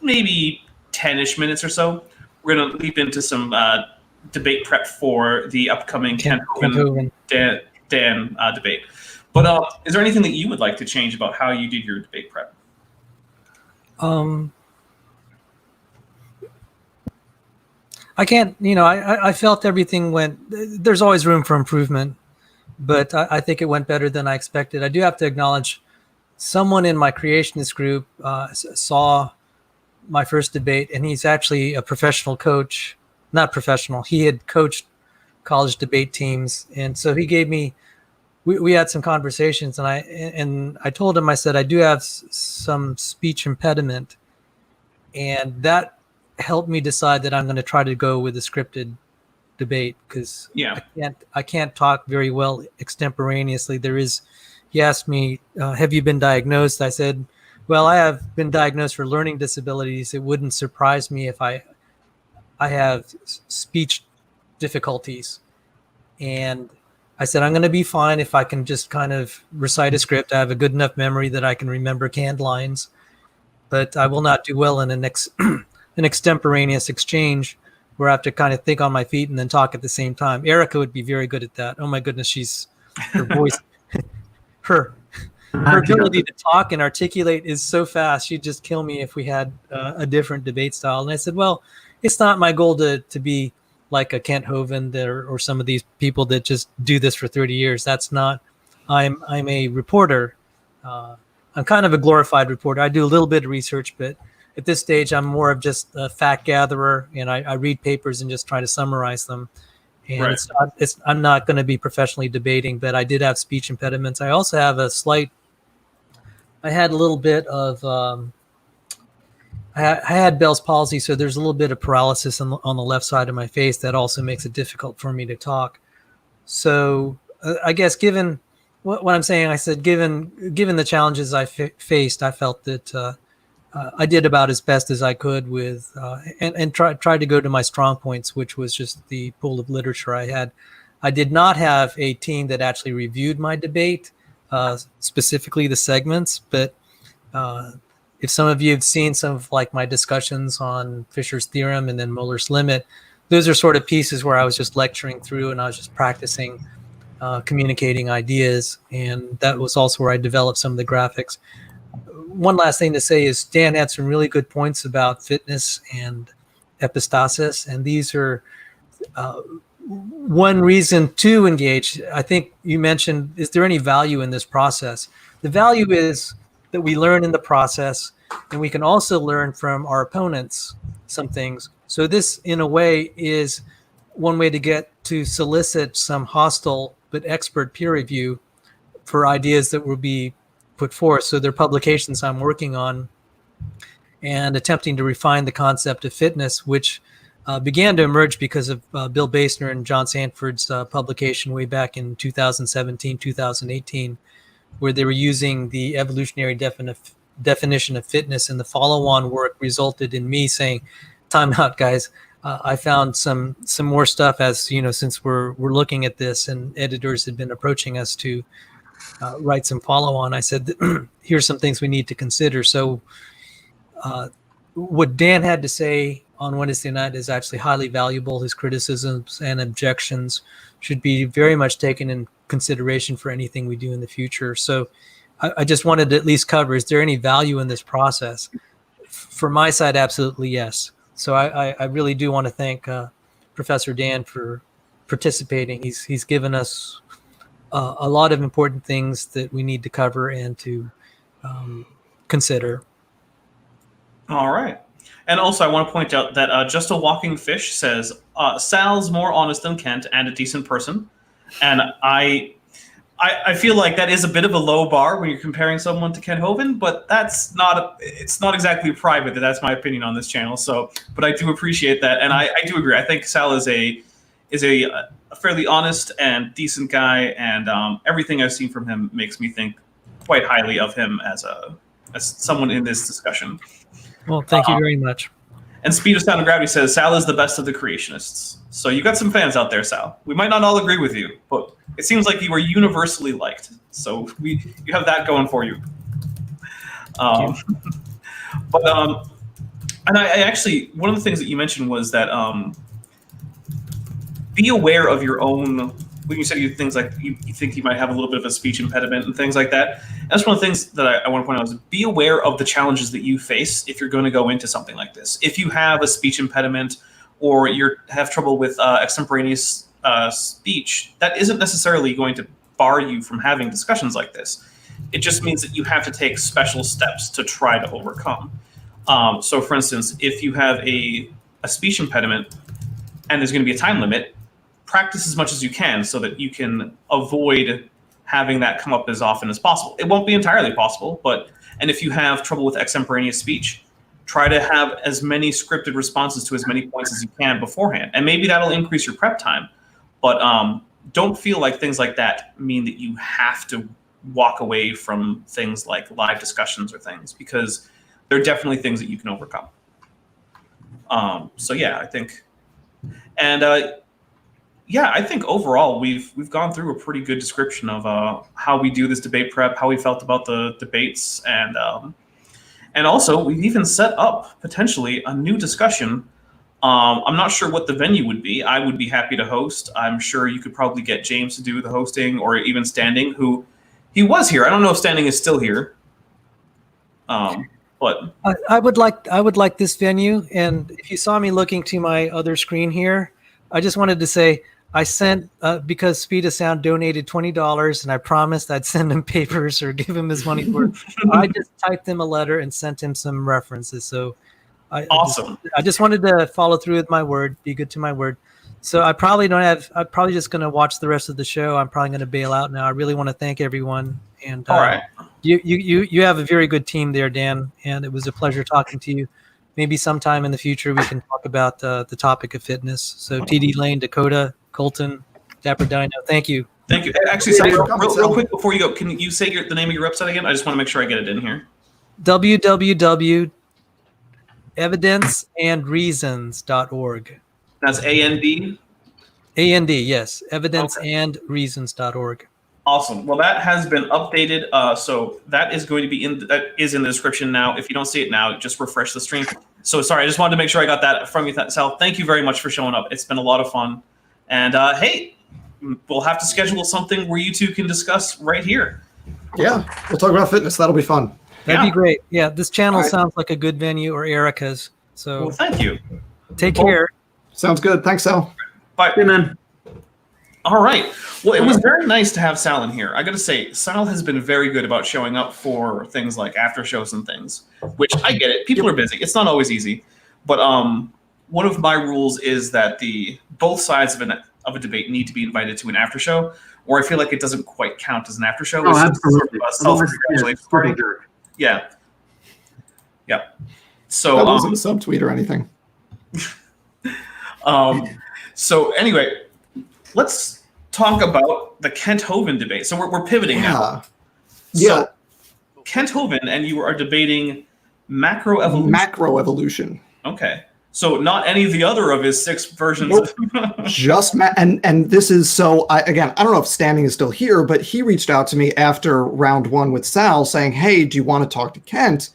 maybe 10-ish minutes or so, we're going to leap into some debate prep for the upcoming Kent Hovind Dan debate. But is there anything that you would like to change about how you did your debate prep? I can't, I felt everything went, there's always room for improvement, but I think it went better than I expected. I do have to acknowledge someone in my creationist group saw my first debate, and he's actually a professional coach. Not professional. He had coached college debate teams. And so he gave me, we had some conversations, and I told him, I said, I do have some speech impediment. And that helped me decide that I'm going to try to go with a scripted debate, because I can't talk very well extemporaneously. He asked me, have you been diagnosed? I said, well, I have been diagnosed for learning disabilities. It wouldn't surprise me if I have speech difficulties. And I said, I'm going to be fine if I can just kind of recite a script. I have a good enough memory that I can remember canned lines, but I will not do well in an extemporaneous exchange where I have to kind of think on my feet and then talk at the same time. Erica would be very good at that. Oh my goodness, her voice, her ability to talk and articulate is so fast. She'd just kill me if we had a different debate style. And I said, well, it's not my goal to be like a Kent Hovind or some of these people that just do this for 30 years. That's not, I'm a reporter. I'm kind of a glorified reporter. I do a little bit of research, but at this stage, I'm more of just a fact gatherer, and I read papers and just try to summarize them. And right. I'm not going to be professionally debating, but I did have speech impediments. I also have I had a little bit of, I had Bell's palsy, so there's a little bit of paralysis on the left side of my face that also makes it difficult for me to talk. So I guess given what I'm saying, I said, given the challenges I faced, I felt that I did about as best as I could with, and tried to go to my strong points, which was just the pool of literature I had. I did not have a team that actually reviewed my debate, specifically the segments, but if some of you have seen some of like my discussions on Fisher's theorem and then Muller's limit, those are sort of pieces where I was just lecturing through and I was just practicing communicating ideas. And that was also where I developed some of the graphics. One last thing to say is Dan had some really good points about fitness and epistasis. And these are one reason to engage. I think you mentioned, is there any value in this process? The value is that we learn in the process. and we can also learn from our opponents some things. So this, in a way, is one way to get to solicit some hostile but expert peer review for ideas that will be put forth. So there are publications I'm working on and attempting to refine the concept of fitness, which began to emerge because of Bill Basner and John Sanford's publication way back in 2017, 2018, where they were using the evolutionary definition of fitness, and the follow-on work resulted in me saying, time out, guys. I found some more stuff, as you know, since we're looking at this, and editors had been approaching us to write some follow-on. I said, here's some things we need to consider. So what Dan had to say on Wednesday night is actually highly valuable. His criticisms and objections should be very much taken in consideration for anything we do in the future. So I just wanted to at least cover, is there any value in this process? For my side, absolutely yes. So I really do want to thank Professor Dan for participating. He's given us a lot of important things that we need to cover and to consider. All right. And also, I want to point out that Just a Walking Fish says, Sal's more honest than Kent and a decent person. And I feel like that is a bit of a low bar when you're comparing someone to Kent Hovind, but it's not exactly private that that's my opinion on this channel. So, but I do appreciate that. And I do agree. I think Sal is a fairly honest and decent guy. And everything I've seen from him makes me think quite highly of him as someone in this discussion. Well, thank you very much. And Speed of Sound and Gravity says, Sal is the best of the creationists. So you got some fans out there, Sal. We might not all agree with you, but it seems like you are universally liked. So you have that going for you. And I actually, one of the things that you mentioned was that be aware of your own, when you said things like you think you might have a little bit of a speech impediment and things like that. And that's one of the things that I want to point out is be aware of the challenges that you face if you're going to go into something like this. If you have a speech impediment or you have trouble with extemporaneous speech, that isn't necessarily going to bar you from having discussions like this. It just means that you have to take special steps to try to overcome. So for instance, if you have a speech impediment and there's going to be a time limit, practice as much as you can so that you can avoid having that come up as often as possible. It won't be entirely possible, and if you have trouble with extemporaneous speech, try to have as many scripted responses to as many points as you can beforehand. And maybe that'll increase your prep time, but don't feel like things like that mean that you have to walk away from things like live discussions or things, because there are definitely things that you can overcome. So yeah, I think, and I think overall we've gone through a pretty good description of how we do this debate prep, how we felt about the debates, and also we've even set up potentially a new discussion. I'm not sure what the venue would be. I would be happy to host. I'm sure you could probably get James to do the hosting, or even Standing, who he was here. I don't know if Standing is still here. But I would like this venue. And if you saw me looking to my other screen here, I just wanted to say I sent because Speed of Sound donated $20, and I promised I'd send him papers or give him his money's worth. I just typed him a letter and sent him some references. So awesome. I just wanted to follow through with my word, be good to my word. So I'm probably just going to watch the rest of the show. I'm probably going to bail out now. I really want to thank everyone. And all right. You have a very good team there, Dan, and it was a pleasure talking to you. Maybe sometime in the future we can talk about the topic of fitness. So TD Lane, Dakota, Colton, Dapper Dino, thank you. Thank you. Actually, Sal, real quick before you go, can you say the name of your website again? I just want to make sure I get it in here. www.evidenceandreasons.org. That's AND? AND, yes. Evidenceandreasons.org. Awesome. Well, that has been updated. So that is going to be in the description now. If you don't see it now, just refresh the stream. So sorry, I just wanted to make sure I got that from you, Sal. Thank you very much for showing up. It's been a lot of fun. And hey, we'll have to schedule something where you two can discuss right here. Yeah, we'll talk about fitness. That'll be fun. That'd be great. Yeah, this channel sounds like a good venue, or Erica's. So thank you. Take care. Sounds good. Thanks, Sal. Bye. Hey, man. All right. Well, it was very nice to have Sal in here. I got to say, Sal has been very good about showing up for things like after shows and things, which I get it. People are busy. It's not always easy. But one of my rules is that both sides of a debate need to be invited to an after show, or I feel like it doesn't quite count as an after show. Oh, It's absolutely. sort of a self-congratulation party. Yeah. Yeah. So That wasn't a subtweet or anything. So anyway, let's talk about the Kent Hovind debate. So we're pivoting now. Yeah. So Kent Hovind and you are debating macroevolution. Macroevolution. Okay. So not any of the other of his 6 versions. Nope. Just and this is so. I don't know if Standing is still here, but he reached out to me after round 1 with Sal, saying, "Hey, do you want to talk to Kent?"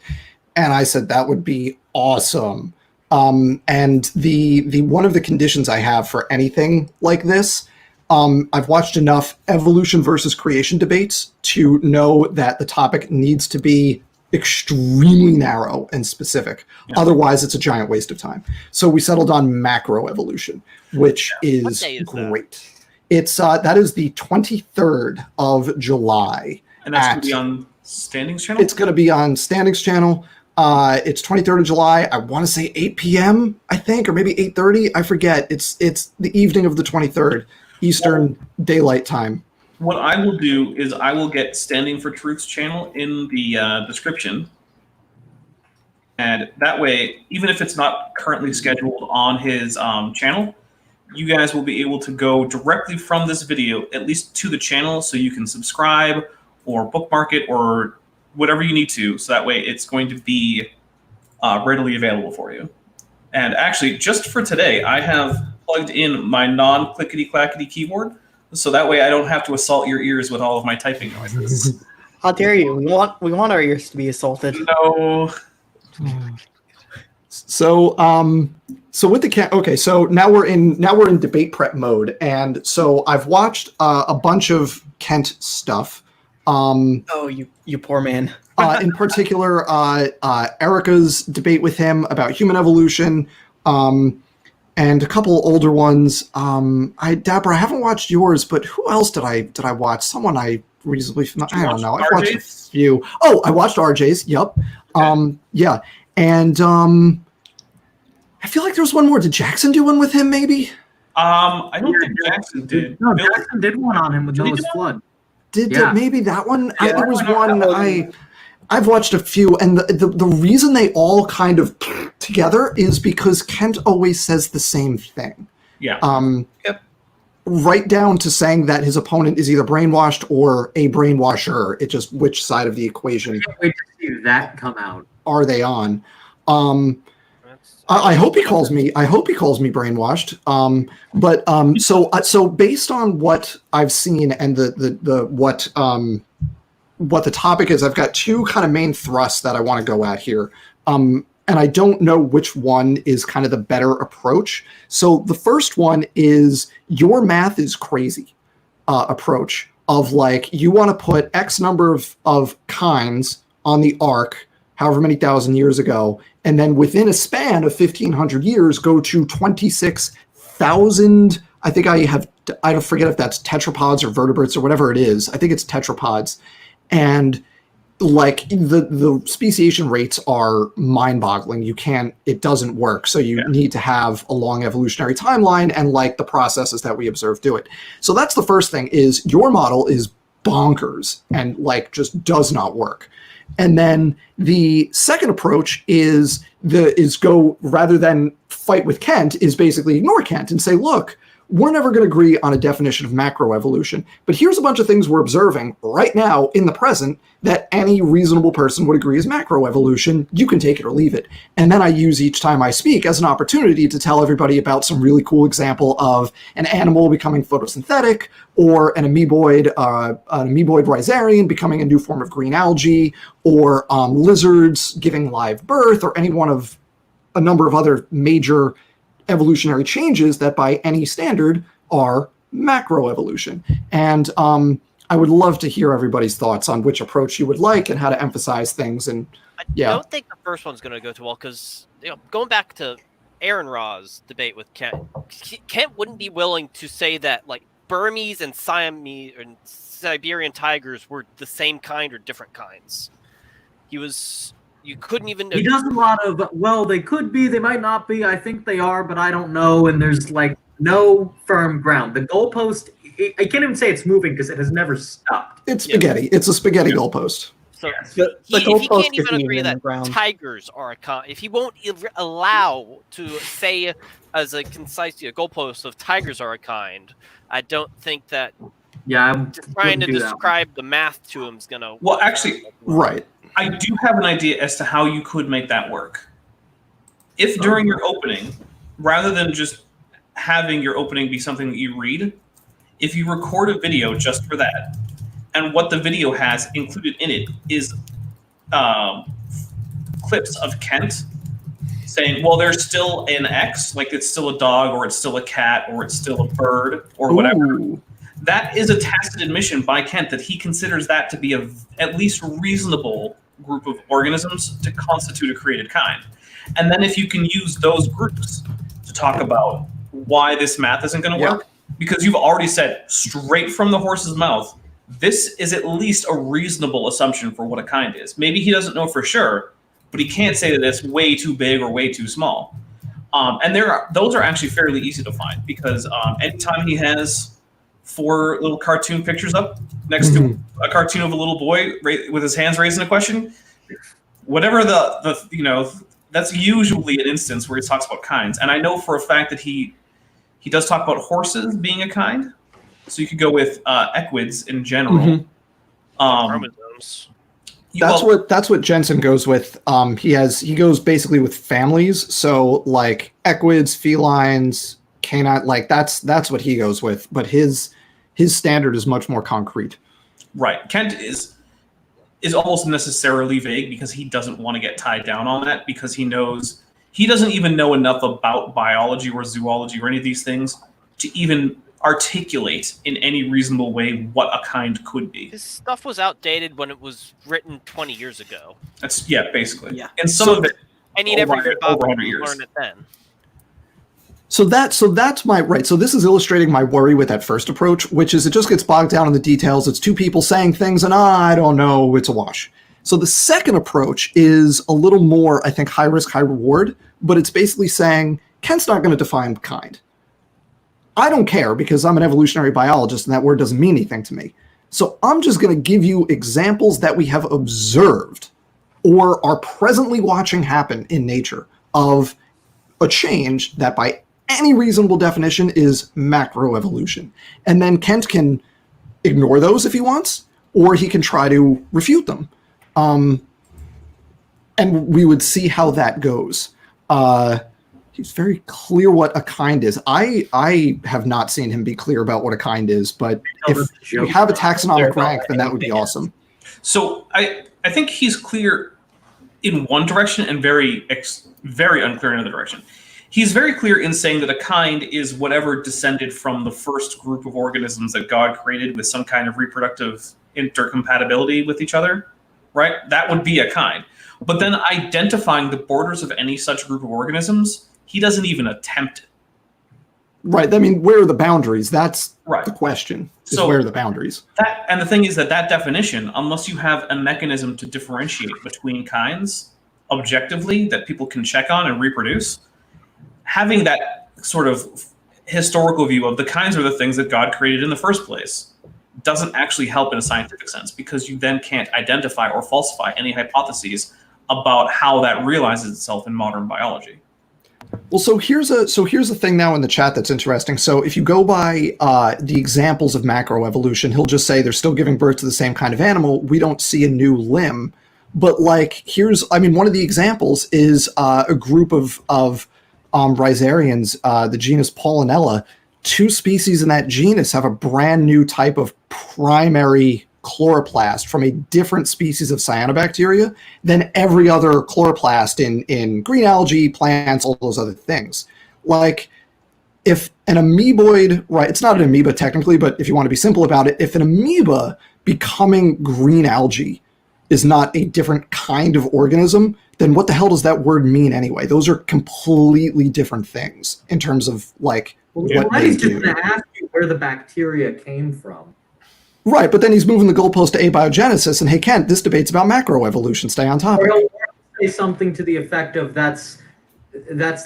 And I said that would be awesome. And the one of the conditions I have for anything like this, I've watched enough evolution versus creation debates to know that the topic needs to be extremely narrow and specific. Yeah. Otherwise, it's a giant waste of time. So we settled on macroevolution, which is great. It's that is the 23rd of July. And that's going to be on Standing's channel? It's going to be on Standing's channel. It's 23rd of July. I want to say 8 p.m., I think, or maybe 8:30. I forget. It's the evening of the 23rd, Eastern Daylight Time. What I will do is I will get Standing for Truth's channel in the description. And that way, even if it's not currently scheduled on his channel, you guys will be able to go directly from this video, at least to the channel, so you can subscribe or bookmark it or whatever you need to. So that way it's going to be readily available for you. And actually, just for today, I have plugged in my non-clickety-clackety keyboard, so that way I don't have to assault your ears with all of my typing noises. How dare you? We want our ears to be assaulted. No. So with the Kent, okay, so now we're in debate prep mode, and so I've watched a bunch of Kent stuff. Oh, you poor man. In particular, Erica's debate with him about human evolution, and a couple older ones. Deborah, I haven't watched yours, but who else did I watch? Someone I reasonably I don't know. I've watched a few. Oh, I watched RJ's. Yep. Okay. Yeah, and I feel like there was one more. Did Jackson do one with him? Maybe. I don't think Jackson did. No, Jackson did one on him with Noah's Flood. Did maybe that one? Yeah, there was one. I've watched a few, and the reason they all kind of together is because Kent always says the same thing. Yeah. Yep. Right down to saying that his opponent is either brainwashed or a brainwasher. It's just which side of the equation. I can't wait to see that come out. Are they on? I hope he calls me. I hope he calls me brainwashed. So based on what I've seen and what the topic is, I've got 2 kind of main thrusts that I want to go at here. And I don't know which one is kind of the better approach. So the first one is your math is crazy approach of like, you want to put X number of kinds on the ark, however many thousand years ago, and then within a span of 1,500 years, go to 26,000. I think I don't forget if that's tetrapods or vertebrates or whatever it is. I think it's tetrapods. And like the speciation rates are mind-boggling. It doesn't work. So you need to have a long evolutionary timeline and like the processes that we observe do it. So that's the first thing, is your model is bonkers and like just does not work. And then the second approach is go, rather than fight with Kent, is basically ignore Kent and say, look, we're never going to agree on a definition of macroevolution, but here's a bunch of things we're observing right now in the present that any reasonable person would agree is macroevolution. You can take it or leave it. And then I use each time I speak as an opportunity to tell everybody about some really cool example of an animal becoming photosynthetic, or an amoeboid rhizarian becoming a new form of green algae, or lizards giving live birth, or any one of a number of other major evolutionary changes that by any standard are macroevolution. And I would love to hear everybody's thoughts on which approach you would like and how to emphasize things. And I don't think the first one's going to go too well, because going back to Aaron Ra's debate with Kent, Kent wouldn't be willing to say that like Burmese and Siamese and Siberian tigers were the same kind or different kinds. You couldn't even. He does a lot of, well, they could be, they might not be. I think they are, but I don't know. And there's like no firm ground. The goalpost, I can't even say it's moving because it has never stopped. It's spaghetti. It's a spaghetti goalpost. So The if he goalpost can't even isn't agree even in that the ground. tigers are a kind, if he won't allow to say as a concise goalpost of tigers are a kind, I don't think that Yeah, I'm trying to describe the math to him is gonna. Well, actually, Right. I do have an idea as to how you could make that work. If during your opening, rather than just having your opening be something that you read, if you record a video just for that, and what the video has included in it is clips of Kent saying, well, there's still an X, like it's still a dog, or it's still a cat, or it's still a bird, or whatever. Ooh. That is a tacit admission by Kent that he considers that to be a at least reasonable group of organisms to constitute a created kind. And then if you can use those groups to talk about why this math isn't going to work, because you've already said straight from the horse's mouth, this is at least a reasonable assumption for what a kind is. Maybe he doesn't know for sure, but he can't say that it's way too big or way too small. And those are actually fairly easy to find, because anytime he has 4 little cartoon pictures up next to a cartoon of a little boy with his hands raising a question, whatever that's usually an instance where he talks about kinds. And I know for a fact that he does talk about horses being a kind. So you could go with equids in general. Chromosomes. That's what Jensen goes with. He goes basically with families. So like equids, felines, canine, like that's what he goes with. But his standard is much more concrete. Right. Kent is almost necessarily vague because he doesn't want to get tied down on that, because he knows he doesn't even know enough about biology or zoology or any of these things to even articulate in any reasonable way what a kind could be. His stuff was outdated when it was written 20 years ago. That's basically. Yeah. And some of it, And he never heard about over it 100 years. learn it then. So that's my right. So this is illustrating my worry with that first approach, which is it just gets bogged down in the details. It's 2 people saying things and I don't know, it's a wash. So the second approach is a little more, I think, high risk, high reward, but it's basically saying Kent's not going to define kind. I don't care because I'm an evolutionary biologist and that word doesn't mean anything to me. So I'm just going to give you examples that we have observed or are presently watching happen in nature of a change that by any reasonable definition is macroevolution. And then Kent can ignore those if he wants, or he can try to refute them. And we would see how that goes. He's very clear what a kind is. I have not seen him be clear about what a kind is, but if we have a taxonomic rank, then that would be awesome. So I think he's clear in one direction and very unclear in another direction. He's very clear in saying that a kind is whatever descended from the first group of organisms that God created with some kind of reproductive intercompatibility with each other, right? That would be a kind. But then identifying the borders of any such group of organisms, he doesn't even attempt it. Right. I mean, where are the boundaries? That's right. The question. Is So where are the boundaries? And the thing is that definition, unless you have a mechanism to differentiate between kinds objectively that people can check on and reproduce, having that sort of historical view of the kinds are the things that God created in the first place doesn't actually help in a scientific sense, because you then can't identify or falsify any hypotheses about how that realizes itself in modern biology. Well, so here's a thing now in the chat that's interesting. So if you go by the examples of macroevolution, he'll just say they're still giving birth to the same kind of animal. We don't see a new limb. But like, one of the examples is a group of rhizarians, the genus Pollinella. 2 species in that genus have a brand new type of primary chloroplast from a different species of cyanobacteria than every other chloroplast in green algae, plants, all those other things. Like, if an amoeboid, right, it's not an amoeba technically, but if you want to be simple about it, if an amoeba becoming green algae is not a different kind of organism, then what the hell does that word mean anyway? Those are completely different things in terms of like what I they was just do. going to ask you, where the bacteria came from. Right, but then he's moving the goalpost to abiogenesis, and hey, Kent, this debate's about macroevolution. Stay on topic. Or he'll say something to the effect of that's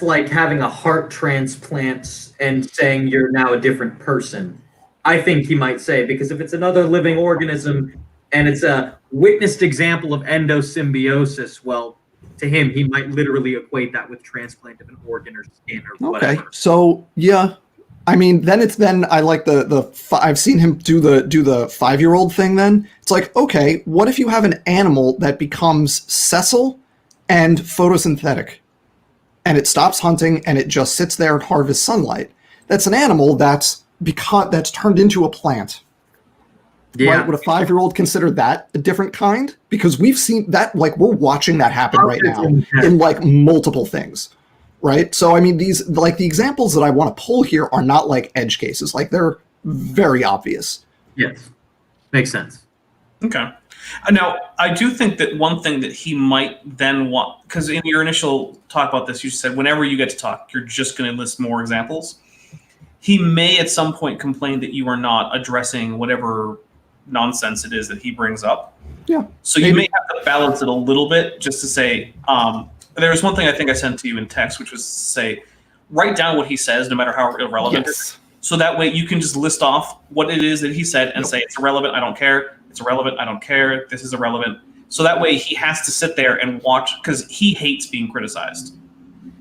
like having a heart transplant and saying you're now a different person. I think he might say, because if it's another living organism and it's a witnessed example of endosymbiosis, well, to him, he might literally equate that with transplant of an organ or skin or whatever. Okay, so yeah, I mean, then I like I've seen him do the 5-year-old thing. Then it's like, okay, what if you have an animal that becomes sessile and photosynthetic, and it stops hunting and it just sits there and harvests sunlight? That's an animal that's turned into a plant. Yeah. Right? Would a 5-year-old consider that a different kind? Because we've seen that, like, we're watching that happen right now in like multiple things, right? So I mean, these, like, the examples that I want to pull here are not like edge cases. Like, they're very obvious. Yes, makes sense. Okay. Now, I do think that one thing that he might then want, because in your initial talk about this, you said whenever you get to talk, you're just going to list more examples. He may at some point complain that you are not addressing whatever nonsense it is that he brings up. Yeah. So you may have to balance it a little bit, just to say, there was one thing I think I sent to you in text, which was to say, write down what he says, no matter how irrelevant it is. So that way you can just list off what it is that he said and say, it's irrelevant, I don't care. It's irrelevant, I don't care. This is irrelevant. So that way he has to sit there and watch, because he hates being criticized.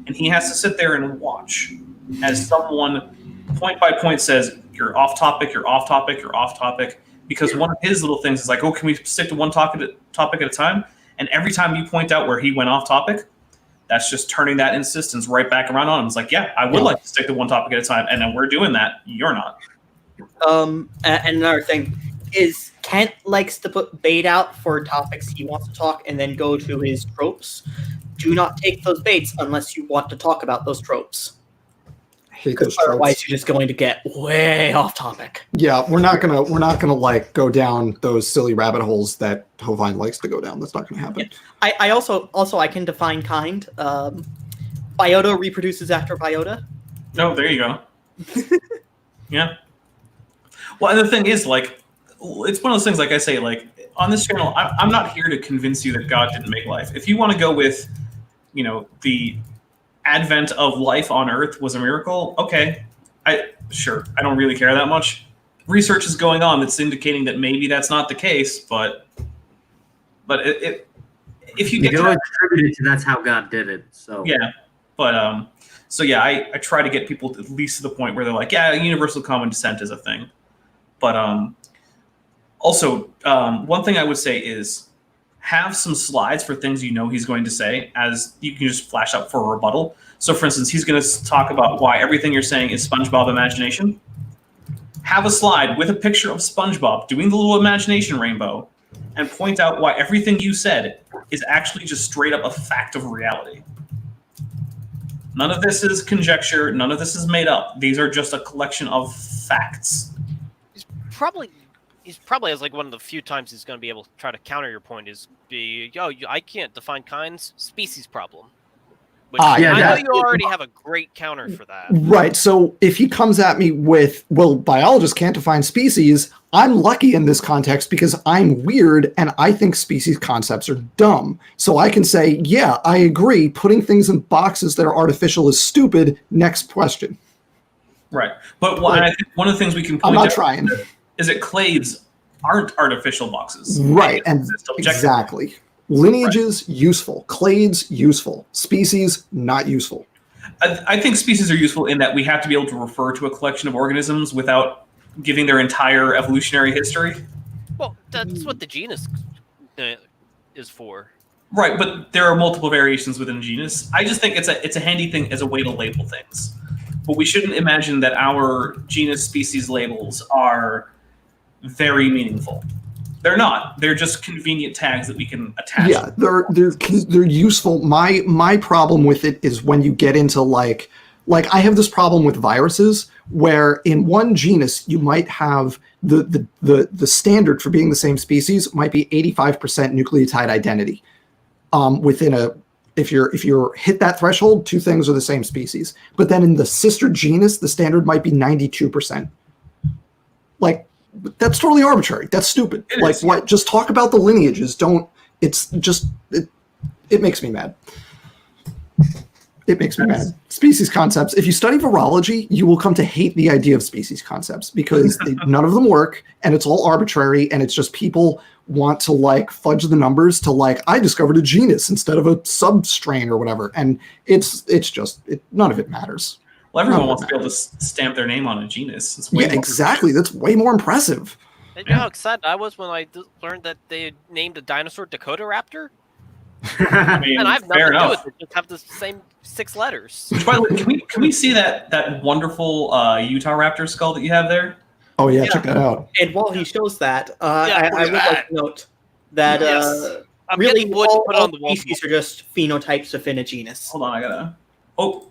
And he has to sit there and watch as someone point by point says, you're off topic, you're off topic, you're off topic. Because one of his little things is like, oh, can we stick to one topic at a time? And every time you point out where he went off topic, that's just turning that insistence right back around on him. It's like, yeah, I would like to stick to one topic at a time. And then we're doing that. You're not. And another thing is Kent likes to put bait out for topics he wants to talk and then go to his tropes. Do not take those baits unless you want to talk about those tropes. Because otherwise you're just going to get way off topic. Yeah, we're not gonna like go down those silly rabbit holes that Hovind likes to go down. That's not gonna happen. Yeah. I also I can define kind. Biota reproduces after biota. Oh, there you go. Yeah. Well, and the thing is, like, it's one of those things, like I say, like, on this channel, I'm not here to convince you that God didn't make life. If you want to go with, the advent of life on Earth was a miracle, okay, I don't really care that much. Research is going on that's indicating that maybe that's not the case, but if you get to attribute it to that's how God did it. So yeah, but I try to get people at least to the point where they're like, yeah, universal common descent is a thing. But also, one thing I would say is have some slides for things he's going to say, as you can just flash up for a rebuttal. So, for instance, he's going to talk about why everything you're saying is SpongeBob imagination. Have a slide with a picture of SpongeBob doing the little imagination rainbow and point out why everything you said is actually just straight up a fact of reality. None of this is conjecture. None of this is made up. These are just a collection of facts. He's probably has like one of the few times he's going to be able to try to counter your point is I can't define kinds, species problem. Which I know you already have a great counter for that. Right. So if he comes at me with, well, biologists can't define species, I'm lucky in this context because I'm weird and I think species concepts are dumb. So I can say, yeah, I agree. Putting things in boxes that are artificial is stupid. Next question. Right. But I think one of the things we can point out trying. Is that clades aren't artificial boxes. Right. And exactly. Lineages, useful. Clades, useful. Species, not useful. I think species are useful in that we have to be able to refer to a collection of organisms without giving their entire evolutionary history. Well, that's what the genus is for. Right, but there are multiple variations within a genus. I just think it's a handy thing as a way to label things. But we shouldn't imagine that our genus species labels are very meaningful. They're not. They're just convenient tags that we can attach. Yeah, they're useful. My problem with it is when you get into like I have this problem with viruses where in one genus you might have the standard for being the same species might be 85% nucleotide identity. If you're hit that threshold, two things are the same species. But then in the sister genus, the standard might be 92%. Like, that's totally arbitrary. That's stupid. It Like, is, what? Just talk about the lineages. Don't. It's just it makes me mad. It makes me mad. Species concepts. If you study virology, you will come to hate the idea of species concepts because none of them work, and it's all arbitrary, and it's just people want to like fudge the numbers to like I discovered a genus instead of a substrain or whatever, and it's just none of it matters. Well, everyone wants to be able to stamp their name on a genus. It's way Yeah, more exactly. That's way more impressive. And you know how excited I was when I learned that they had named a dinosaur Dakota Raptor? I mean, And I have nothing fair to do enough. with it. Just have the same 6 letters. Which, by the way, can we see that wonderful Utah Raptor skull that you have there? Oh yeah, Yeah. check that out. And while he shows that, Yeah, I would like to note that Yes. I'm really getting wood to all, put all on the wall. species are just phenotypes within a genus. Hold on, I gotta. Oh,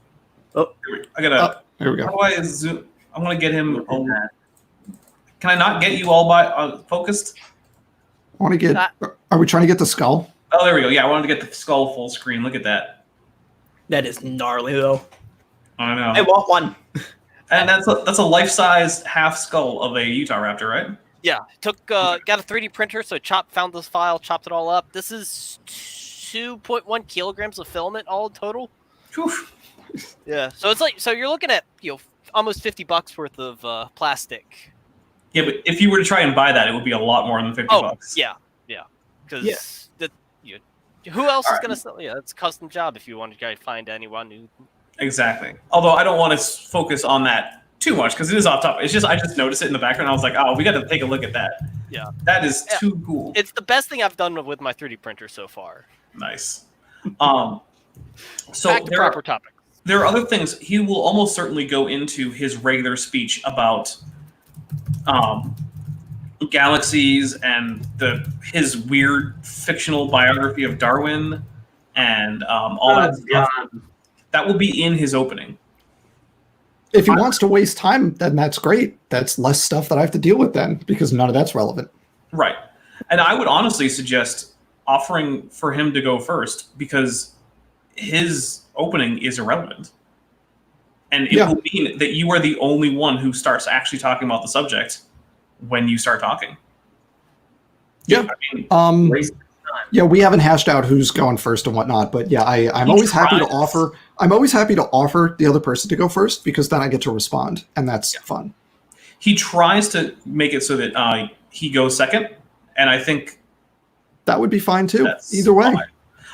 Oh. I gotta. There we How go. do I zoom? I want to get him. Can I not get you all by focused? I want to get. Are we trying to get the skull? Oh, there we go. Yeah, I wanted to get the skull full screen. Look at that. That is gnarly, though. I know. I want one. And that's a life-size half skull of a Utah Raptor, right? Yeah, got a 3D printer, so found this file, chopped it all up. This is 2.1 kilograms of filament all total. Whew. Yeah, so it's like you're looking at almost $50 worth of plastic. Yeah, but if you were to try and buy that, it would be a lot more than $50. Yeah, because who else is gonna sell? Yeah, it's a custom job if you want to find anyone who. Exactly. Although I don't want to focus on that too much because it is off topic. It's just I just noticed it in the background. I was like, oh, we got to take a look at that. Yeah, that is too cool. It's the best thing I've done with my 3D printer so far. Nice. So back to proper topic. There are other things. He will almost certainly go into his regular speech about galaxies and his weird fictional biography of Darwin and all that stuff. That will be in his opening. If he wants to waste time, then that's great. That's less stuff that I have to deal with then, because none of that's relevant. Right. And I would honestly suggest offering for him to go first because his opening is irrelevant. And it will mean that you are the only one who starts actually talking about the subject when you start talking. Yeah. I mean, yeah, we haven't hashed out who's going first and whatnot, but yeah, I'm always happy to offer. I'm always happy to offer the other person to go first because then I get to respond, and that's fun. He tries to make it so that he goes second, and I think that would be fine too. Either way, fine.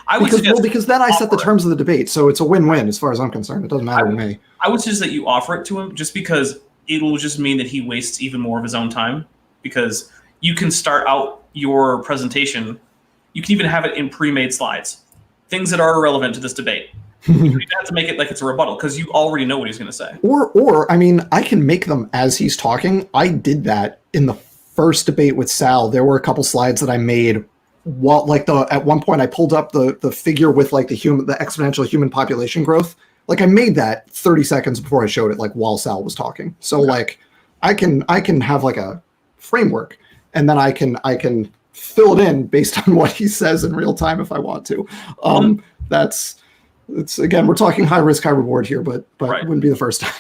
I would because then I set the terms of the debate, so it's a win-win as far as I'm concerned. It doesn't matter to me. I would suggest that you offer it to him just because it'll just mean that he wastes even more of his own time because you can start out your presentation. You can even have it in pre-made slides, things that are irrelevant to this debate. You don't even have to make it like it's a rebuttal because you already know what he's going to say. Or I mean, I can make them as he's talking. I did that in the first debate with Sal. There were a couple slides that I made. At one point I pulled up the figure with like the exponential human population growth. Like I made that 30 seconds before I showed it, like while Sal was talking. So like I can have like a framework, and then I can fill it in based on what he says in real time if I want to. It's again, we're talking high risk, high reward here, but Right. It wouldn't be the first time.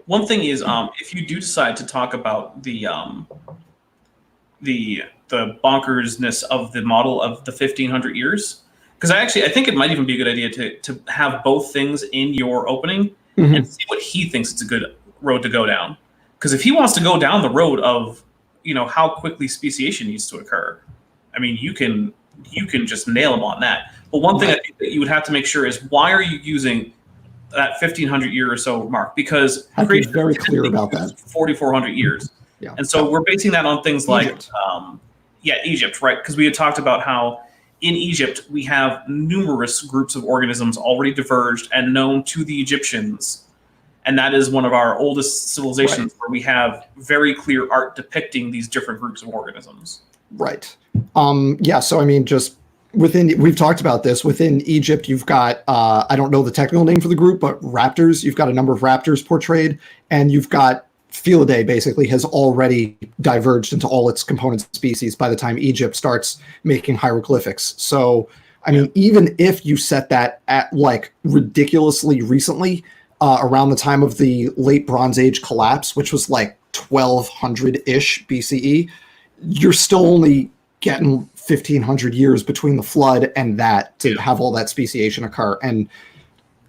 One thing is, if you do decide to talk about the bonkersness of the model of the 1500 years, because I think it might even be a good idea to have both things in your opening and see what he thinks it's a good road to go down. Because if he wants to go down the road of how quickly speciation needs to occur, I mean, you can just nail him on that. But one thing I think that you would have to make sure is why are you using that 1500 year or so mark? Because I'd be very clear about that. 4,400 years. Yeah. And so we're basing that on things like, Egypt. Egypt, right? Because we had talked about how in Egypt we have numerous groups of organisms already diverged and known to the Egyptians. And that is one of our oldest civilizations where we have very clear art depicting these different groups of organisms. Right. So I mean, just we've talked about this. Within Egypt, you've got, I don't know the technical name for the group, but raptors. You've got a number of raptors portrayed, and you've got Felidae basically has already diverged into all its component species by the time Egypt starts making hieroglyphics. So, I mean, even if you set that at like ridiculously recently, around the time of the late Bronze Age collapse, which was like 1200-ish BCE, you're still only getting 1500 years between the flood and that to have all that speciation occur. And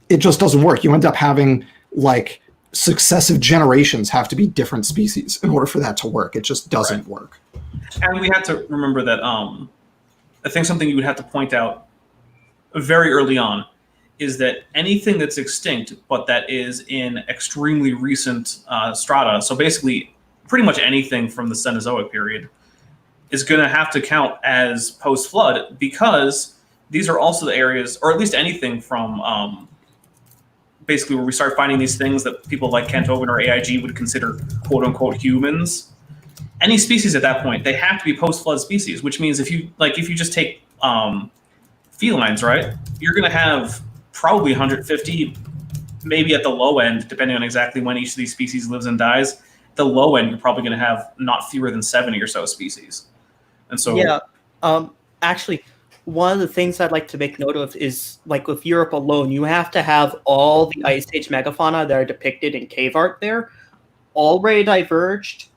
it just doesn't work. You end up having like successive generations have to be different species in order for that to work. It just doesn't work. And we have to remember that I think something you would have to point out very early on is that anything that's extinct, but that is in extremely recent strata, so basically pretty much anything from the Cenozoic period, is going to have to count as post-flood, because these are also the areas, or at least anything from basically where we start finding these things that people like Kent Hovind or AIG would consider quote-unquote humans. Any species at that point, they have to be post-flood species, which means if you just take felines, right, you're going to have probably 150, maybe at the low end, depending on exactly when each of these species lives and dies. The low end, you're probably going to have not fewer than 70 or so species. And so, yeah, actually, one of the things I'd like to make note of is, like with Europe alone, you have to have all the Ice Age megafauna that are depicted in cave art there already diverged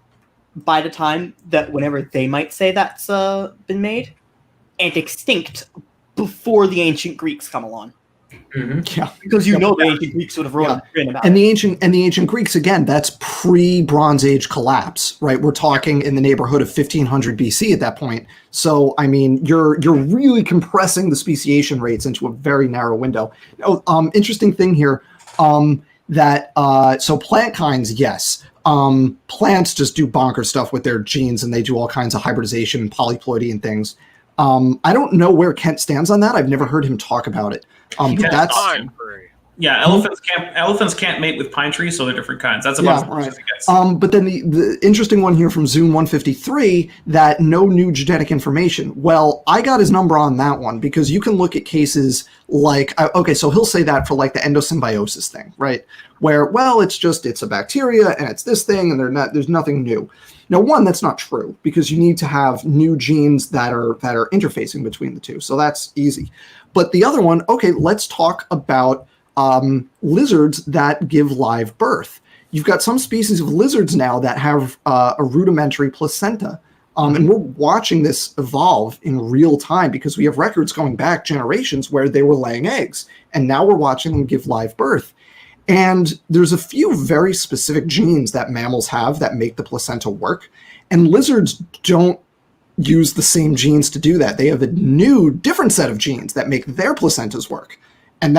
by the time that whenever they might say that's been made, and extinct before the ancient Greeks come along. Mm-hmm. Yeah, because the ancient Greeks would have written about and it. the ancient Greeks, again, that's pre-Bronze Age collapse, right? We're talking in the neighborhood of 1500 BC at that point. So I mean, you're really compressing the speciation rates into a very narrow window. Interesting thing here, that so plant kinds, yes. Plants just do bonkers stuff with their genes, and they do all kinds of hybridization and polyploidy and things. I don't know where Kent stands on that. I've never heard him talk about it. But that's yeah, elephants can't mate with pine trees, so they're different kinds. That's about as much as it gets. But then the interesting one here from Zoom 153, that no new genetic information. Well, I got his number on that one, because you can look at cases like, okay, so he'll say that for like the endosymbiosis thing, right? Where, well, it's a bacteria and it's this thing, and there's nothing new. Now, one, that's not true, because you need to have new genes that are interfacing between the two. So that's easy. But the other one, okay, let's talk about lizards that give live birth. You've got some species of lizards now that have a rudimentary placenta. And we're watching this evolve in real time, because we have records going back generations where they were laying eggs. And now we're watching them give live birth. And there's a few very specific genes that mammals have that make the placenta work. And lizards don't use the same genes to do that. They have a new, different set of genes that make their placentas work. And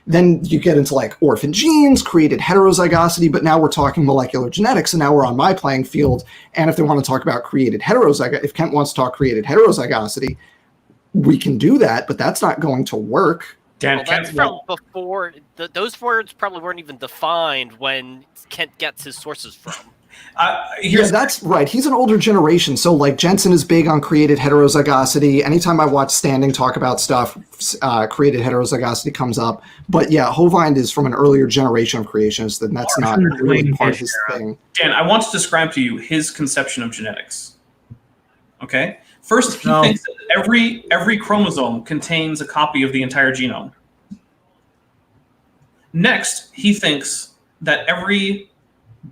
then you get into like orphan genes, created heterozygosity, but now we're talking molecular genetics, and now we're on my playing field. And if they want to talk about created heterozygosity, if Kent wants to talk created heterozygosity, we can do that, but that's not going to work. Dan, that's from before. Those words probably weren't even defined when Kent gets his sources from. Yeah, that's right. He's an older generation. So like Jensen is big on created heterozygosity. Anytime I watch Standing talk about stuff, created heterozygosity comes up. But yeah, Hovind is from an earlier generation of creationists, and that's not really part of his thing. Dan, I want to describe to you his conception of genetics. Okay? First, he thinks that every chromosome contains a copy of the entire genome. Next, he thinks that every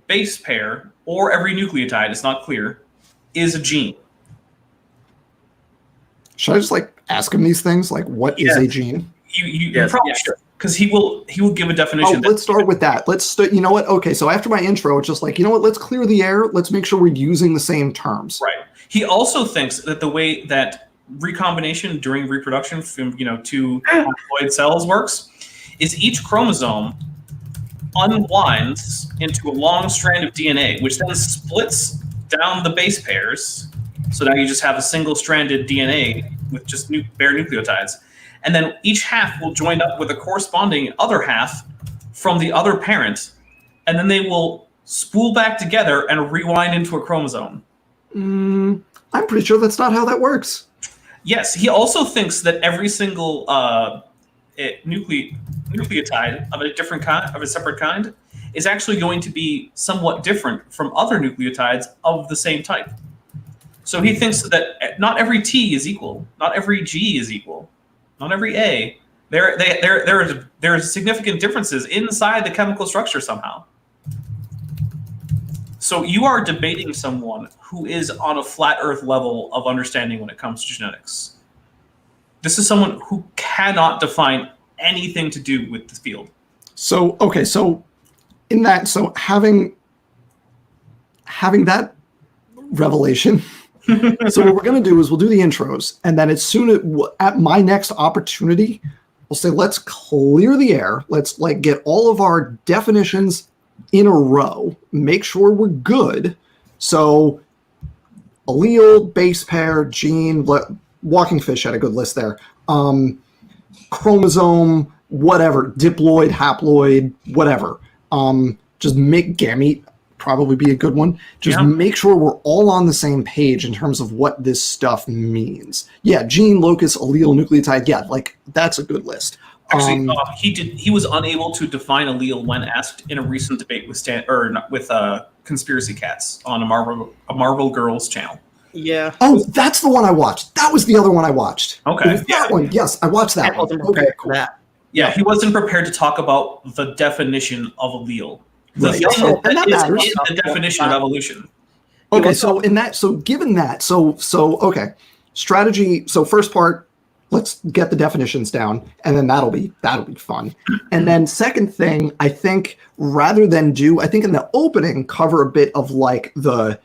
base pair or every nucleotide, it's not clear, is a gene. Should I just like ask him these things? Like, what is a gene? You probably should, because he will give a definition. Let's start with that. You know what? Okay, so after my intro, it's just like, you know what? Let's clear the air. Let's make sure we're using the same terms. Right. He also thinks that the way that recombination during reproduction from two haploid cells works is each chromosome unwinds into a long strand of DNA, which then splits down the base pairs. So now you just have a single-stranded DNA with just bare nucleotides. And then each half will join up with a corresponding other half from the other parent, and then they will spool back together and rewind into a chromosome. I'm pretty sure that's not how that works. Yes, he also thinks that every single nucleotide of a different kind, of a separate kind, is actually going to be somewhat different from other nucleotides of the same type. So he thinks that not every T is equal, not every G is equal, not every A. There are significant differences inside the chemical structure somehow. So you are debating someone who is on a flat Earth level of understanding when it comes to genetics. This is someone who cannot define anything to do with the field. So okay, so in that, so having that revelation. So what we're going to do is we'll do the intros, and then at my next opportunity, we'll say, let's clear the air. Let's like get all of our definitions in a row, make sure we're good. So allele, base pair, gene, Walking Fish had a good list there. Chromosome, whatever, diploid, haploid, whatever. Just make gamete. Probably be a good one. Just make sure we're all on the same page in terms of what this stuff means. Yeah, gene, locus, allele, nucleotide. Yeah, like that's a good list. Actually, he was unable to define allele when asked in a recent debate with Conspiracy Cats on a Marvel Girls channel. Yeah. Oh, that's the one I watched. That was the other one I watched. Okay. That one. Yes, I watched that one. Okay, cool. Yeah, he wasn't prepared to talk about the definition of allele. Right. And that matters. Is the definition of evolution. Okay, so given that, okay, strategy. So first part, let's get the definitions down, and then that'll be fun. And then second thing, I think rather than I think in the opening cover a bit of like the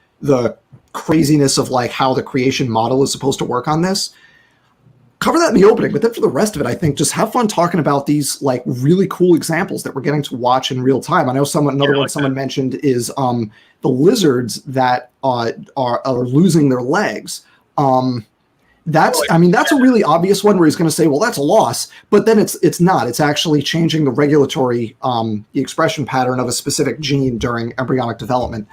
craziness of like how the creation model is supposed to work on this. Cover that in the opening, but then for the rest of it, I think just have fun talking about these like really cool examples that we're getting to watch in real time. I know someone mentioned is the lizards that are losing their legs. That's a really obvious one where he's going to say, well, that's a loss, but then it's not. It's actually changing the regulatory the expression pattern of a specific gene during embryonic development.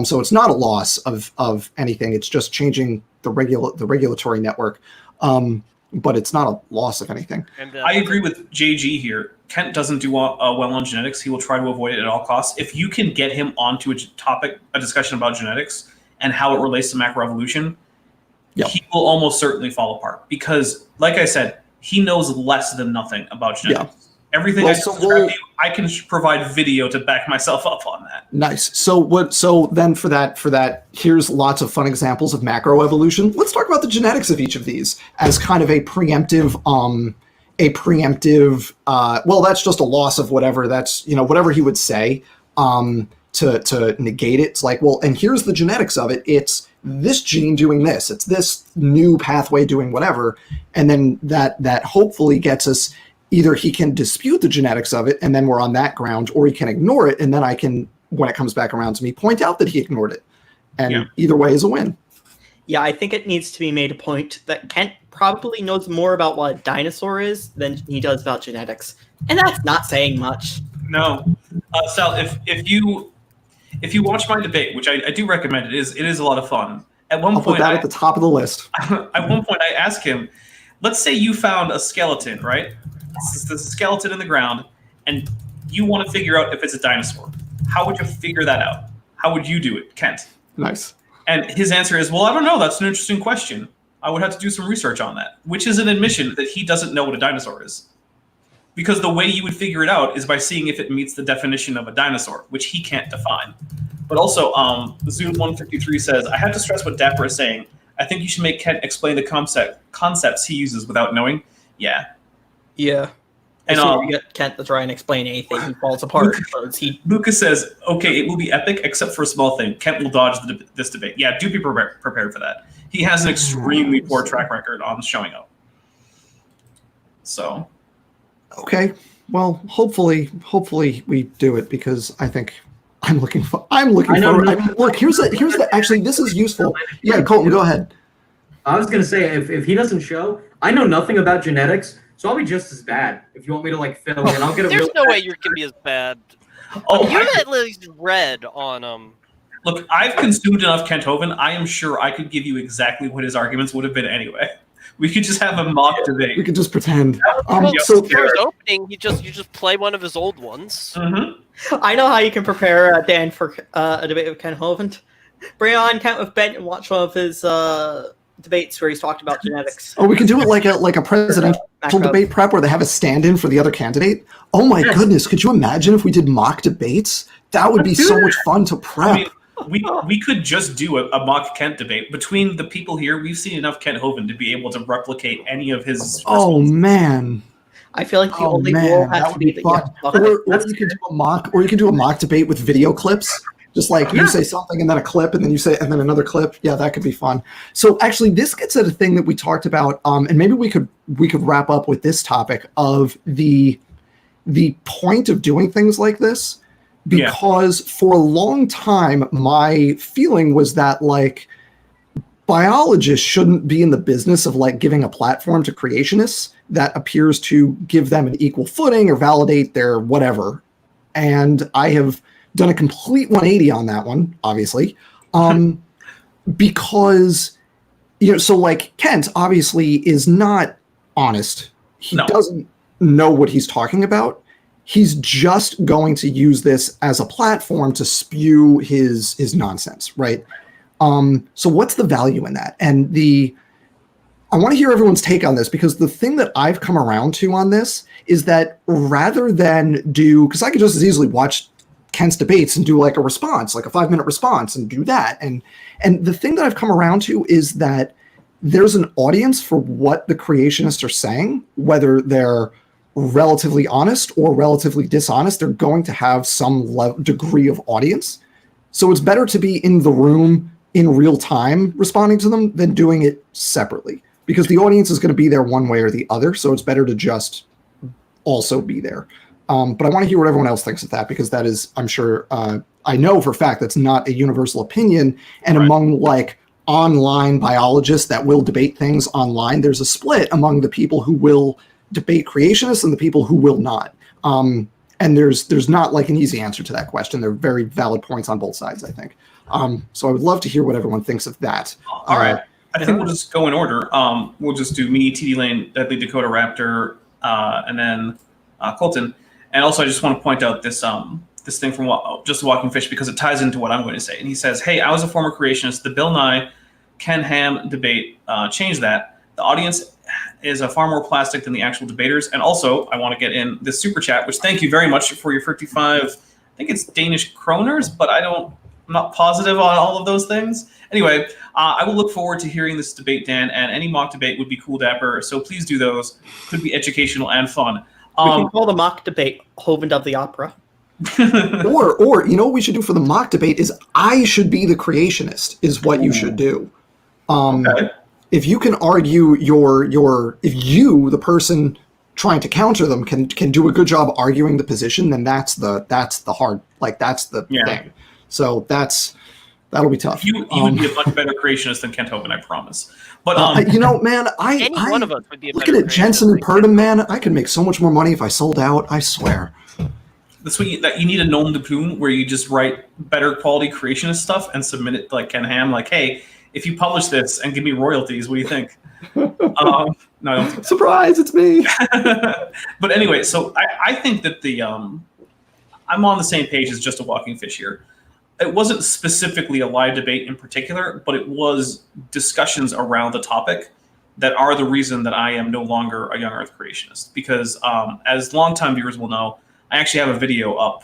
So it's not a loss of anything. It's just changing the regulatory network. But it's not a loss of anything. And, I agree with JG here. Kent doesn't do well on genetics. He will try to avoid it at all costs. If you can get him onto a discussion about genetics and how it relates to macroevolution, he will almost certainly fall apart. Because, like I said, he knows less than nothing about genetics. Yeah. Everything I can provide video to back myself up on that. Nice. So then for that, here's lots of fun examples of macroevolution. Let's talk about the genetics of each of these as kind of a preemptive, well, that's just a loss of whatever that's, whatever he would say, to negate it. It's like, well, and here's the genetics of it. It's this gene doing this. It's this new pathway doing whatever. And then that hopefully gets us. Either he can dispute the genetics of it, and then we're on that ground, or he can ignore it, and then I can, when it comes back around to me, point out that he ignored it. And either way is a win. Yeah, I think it needs to be made a point that Kent probably knows more about what a dinosaur is than he does about genetics. And that's not saying much. No. Sal, if you watch my debate, which I do recommend, it is a lot of fun. At one I'll point, put that at the top of the list. At one point, I asked him, let's say you found a skeleton, right? This is a skeleton in the ground, and you want to figure out if it's a dinosaur. How would you figure that out? How would you do it, Kent? Nice. And his answer is, well, I don't know. That's an interesting question. I would have to do some research on that, which is an admission that he doesn't know what a dinosaur is. Because the way you would figure it out is by seeing if it meets the definition of a dinosaur, which he can't define. But also, Zoom153 says, I have to stress what Dapper is saying. I think you should make Kent explain the concepts he uses without knowing. Yeah. Yeah. And you get Kent to try and explain anything, he falls apart. Lucas says, okay, it will be epic, except for a small thing. Kent will dodge this debate. Yeah, do be prepared for that. He has an extremely poor track record on showing up. So. Okay. Well, hopefully we do it, because I think I'm looking forward. I mean, look, here's the actually, this is useful. Yeah, Colton, go ahead. I was going to say, if he doesn't show, I know nothing about genetics, so I'll be just as bad. If you want me to fill in, I'll get a. There's no way you can be as bad. You've at least read on Look, I've consumed enough Kent Hovind. I am sure I could give you exactly what his arguments would have been anyway. We could just have a mock debate. We could just pretend. So for his opening, you just play one of his old ones. Mm-hmm. I know how you can prepare Dan for a debate with Kent Hovind. Bring on Kent with Bent and watch one of his debates where he's talked about genetics. Oh, we could do it like a presidential debate prep where they have a stand-in for the other candidate. Oh my goodness, could you imagine if we did mock debates? That would be so much fun to prep. we could just do a mock Kent debate. Between the people here, we've seen enough Kent Hovind to be able to replicate any of his. Oh man. I feel like the Oh only rule man, has that to would be be that you have fun. to talk about Or you could do a mock, debate with video clips. Just like you say something and then a clip, and then you say, and then another clip. Yeah, that could be fun. So actually, this gets at a thing that we talked about, and maybe we could wrap up with this topic of the point of doing things like this, because for a long time, my feeling was that like biologists shouldn't be in the business of like giving a platform to creationists that appears to give them an equal footing or validate their whatever. And I have done a complete 180 on that one, obviously, because, so like Kent obviously is not honest. He doesn't know what he's talking about. He's just going to use this as a platform to spew his nonsense, right? So what's the value in that? And I want to hear everyone's take on this, because the thing that I've come around to on this is that rather than because I could just as easily watch Kent's debates and do like a response, like a 5-minute response, and do that. And the thing that I've come around to is that there's an audience for what the creationists are saying, whether they're relatively honest or relatively dishonest, they're going to have some degree of audience. So it's better to be in the room in real time responding to them than doing it separately, because the audience is going to be there one way or the other. So it's better to just also be there. But I want to hear what everyone else thinks of that, because that is, I'm sure, I know for a fact that's not a universal opinion. And among like online biologists that will debate things online, there's a split among the people who will debate creationists and the people who will not. And there's not like an easy answer to that question. There are very valid points on both sides, I think. So I would love to hear what everyone thinks of that. All right. I think we'll just go in order. We'll just do me, TD Lane, Deadly Dakota Raptor, and then Colton. And also, I just want to point out this this thing from Just a Walking Fish, because it ties into what I'm going to say. And he says, hey, I was a former creationist. The Bill Nye Ken Ham debate changed that. The audience is far more plastic than the actual debaters. And also, I want to get in this super chat, which thank you very much for your 55, I think it's Danish kroners, but I'm not positive on all of those things. Anyway, I will look forward to hearing this debate, Dan, and any mock debate would be cool, dapper. So please do those. Could be educational and fun. We can call the mock debate Hovind of the Opera. or you know what we should do for the mock debate is I should be the creationist is what you should do. Okay. If you can argue if you, the person trying to counter them, can do a good job arguing the position, then that's the hard, like that's the thing. So that'll be tough. You would be a much better creationist than Kent Hovind, I promise. But man, any one of us would be a looking at Jensen and Purdom, man, I could make so much more money if I sold out. I swear. That's what you need a nom de plume where you just write better quality creationist stuff and submit it to like Ken Ham, like, hey, if you publish this and give me royalties, what do you think? No, I don't think surprise, it's me. But anyway, so I think that I'm on the same page as Just a Walking Fish here. It wasn't specifically a live debate in particular, but it was discussions around the topic that are the reason that I am no longer a Young Earth creationist. Because as longtime viewers will know, I actually have a video up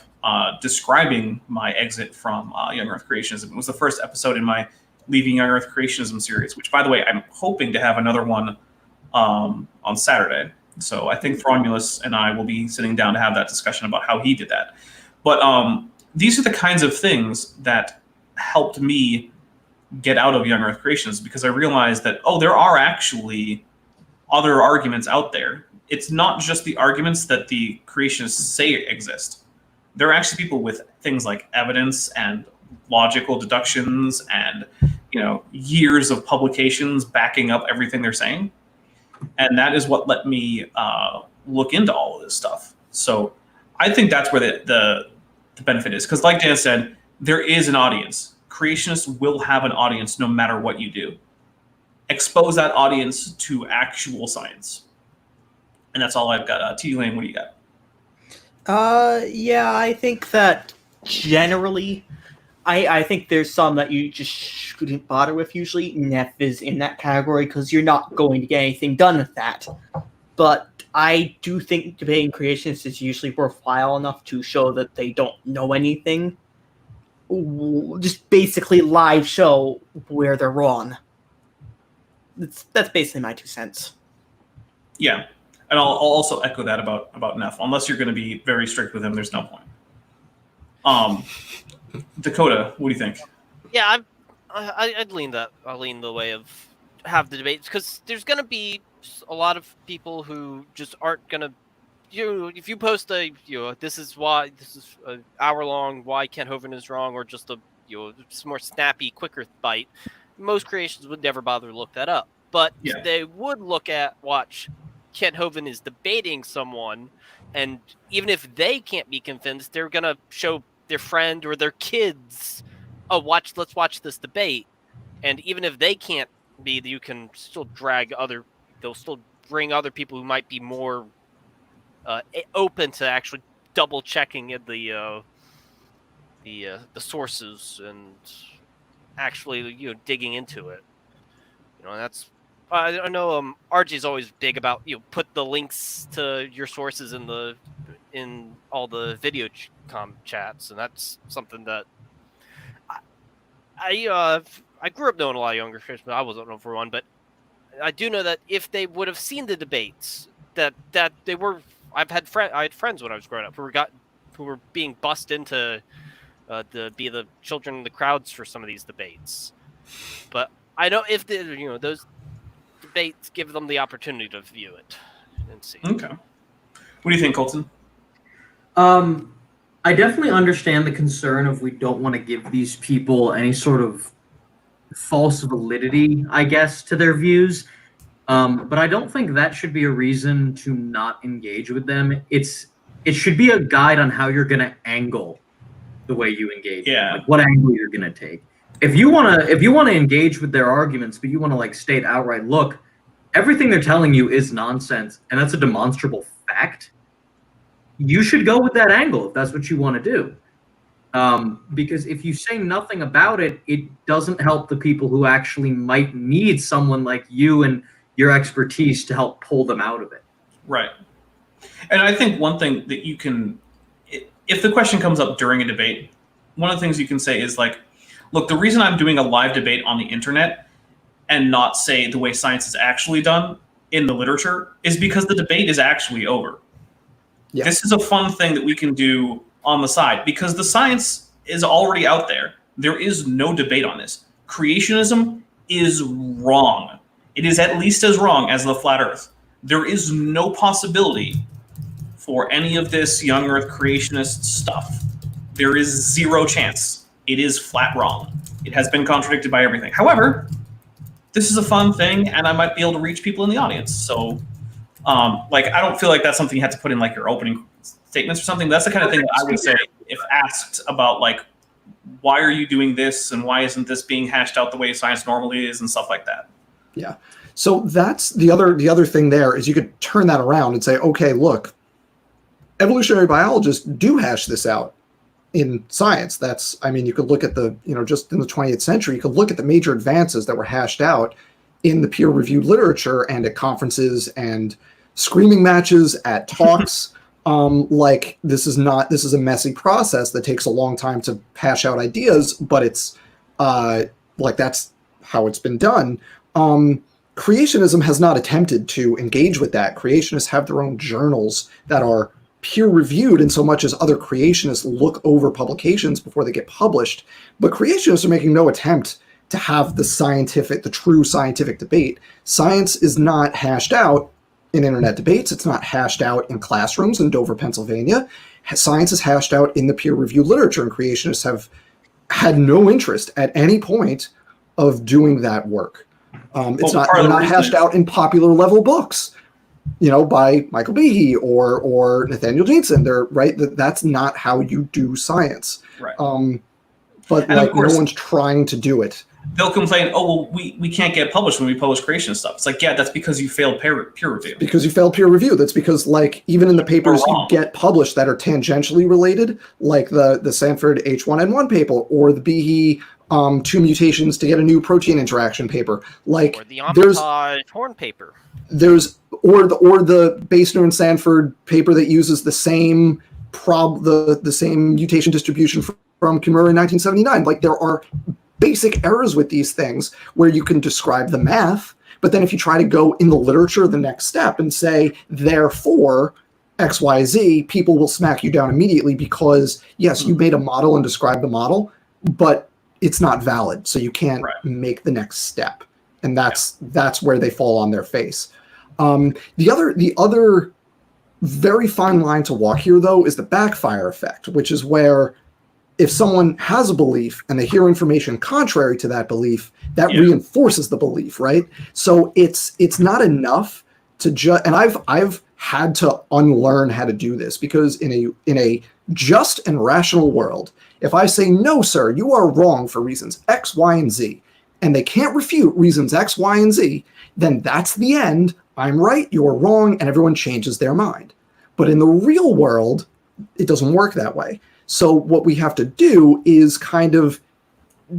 describing my exit from Young Earth creationism. It was the first episode in my Leaving Young Earth Creationism series, which, by the way, I'm hoping to have another one on Saturday. So I think Thromulus and I will be sitting down to have that discussion about how he did that. But these are the kinds of things that helped me get out of Young Earth Creationism, because I realized that, there are actually other arguments out there. It's not just the arguments that the creationists say exist. There are actually people with things like evidence and logical deductions and years of publications backing up everything they're saying, and that is what let me look into all of this stuff. So I think that's where the benefit is, because like Dan said, there is an audience. Creationists will have an audience no matter what you do. Expose that audience to actual science, and that's all I've got. T. Lane, what do you got? I think that generally, I think there's some that you just shouldn't bother with usually. Neff is in that category because you're not going to get anything done with that. But I do think debating creationists is usually worthwhile enough to show that they don't know anything. just basically live show where they're wrong. That's basically my 2 cents. Yeah, and I'll also echo that about Neff. Unless you're going to be very strict with him, there's no point. Dakota, what do you think? Yeah, I'd lean that. I'll lean the way of have the debates, because there's going to be a lot of people who just aren't going to. If you post this is an hour long why Kent Hovind is wrong, or just a more snappy, quicker bite, most creations would never bother to look that up. But they would watch Kent Hovind is debating someone, and even if they can't be convinced, they're gonna show their friend or their kids, let's watch this debate. And even if they can't be, you can still they'll still bring other people who might be more open to actually double checking the sources and actually digging into it. And that's I know RG's always big about put the links to your sources in all the video chats, and that's something that I grew up knowing a lot of younger Christians, but I wasn't known for one. But I do know that if they would have seen the debates, that they were. I had friends when I was growing up who were being bussed into be the children in the crowds for some of these debates. But I know if those debates give them the opportunity to view it and see. Okay. What do you think, Colton? I definitely understand the concern of we don't want to give these people any sort of false validity, I guess, to their views. But I don't think that should be a reason to not engage with them. It should be a guide on how you're going to angle the way you engage. Yeah. Like what angle you're going to take. If you want to engage with their arguments, but you want to state outright, look, everything they're telling you is nonsense, and that's a demonstrable fact, you should go with that angle if that's what you want to do. Because if you say nothing about it, it doesn't help the people who actually might need someone like you and your expertise to help pull them out of it. Right. And I think one thing that you can, if the question comes up during a debate, one of the things you can say is look, the reason I'm doing a live debate on the internet and not say the way science is actually done in the literature is because the debate is actually over. Yeah. This is a fun thing that we can do on the side because the science is already out there. There is no debate on this. Creationism is wrong. It is at least as wrong as the flat earth. There is no possibility for any of this young earth creationist stuff. There is zero chance. It is flat wrong. It has been contradicted by everything. However, this is a fun thing, and I might be able to reach people in the audience. So, I don't feel like that's something you have to put in your opening statements or something. That's the kind of thing that I would say if asked about why are you doing this and why isn't this being hashed out the way science normally is and stuff like that. Yeah. So that's the other thing there is you could turn that around and say, okay, look, evolutionary biologists do hash this out in science. You could look at just in the 20th century, you could look at the major advances that were hashed out in the peer-reviewed literature and at conferences and screaming matches at talks. This is a messy process that takes a long time to hash out ideas, but it's that's how it's been done. Creationism has not attempted to engage with that. Creationists have their own journals that are peer-reviewed in so much as other creationists look over publications before they get published. But creationists are making no attempt to have the true scientific debate. Science is not hashed out in internet debates. It's not hashed out in classrooms in Dover, Pennsylvania. Science is hashed out in the peer-reviewed literature, and creationists have had no interest at any point of doing that work. They're not hashed out in popular level books, by Michael Behe or Nathaniel Jeanson. That's not how you do science. Right. But no one's trying to do it. They'll complain, we can't get published when we publish creation stuff. It's that's because you failed peer review. Because you failed peer review. That's because even in the papers you get published that are tangentially related, like the Sanford H1N1 paper or the Behe 2 mutations to get a new protein interaction paper, or the Armitage Horn paper. Or the Basner and Sanford paper that uses the same the same mutation distribution from from Kimura in 1979. Like, there are basic errors with these things where you can describe the math, but then if you try to go in the literature the next step and say, therefore, XYZ, people will smack you down immediately because, yes, you made a model and described the model, but it's not valid, so you can't make the next step. And that's where they fall on their face. The other very fine line to walk here, though, is the backfire effect, which is where if someone has a belief and they hear information contrary to that belief, that reinforces the belief, right? So it's not enough to just, and I've had to unlearn how to do this, because in a just and rational world, if I say, no, sir, you are wrong for reasons X, Y, and Z, and they can't refute reasons X, Y, and Z, then that's the end. I'm right, you're wrong, and everyone changes their mind. But in the real world, it doesn't work that way. So what we have to do is kind of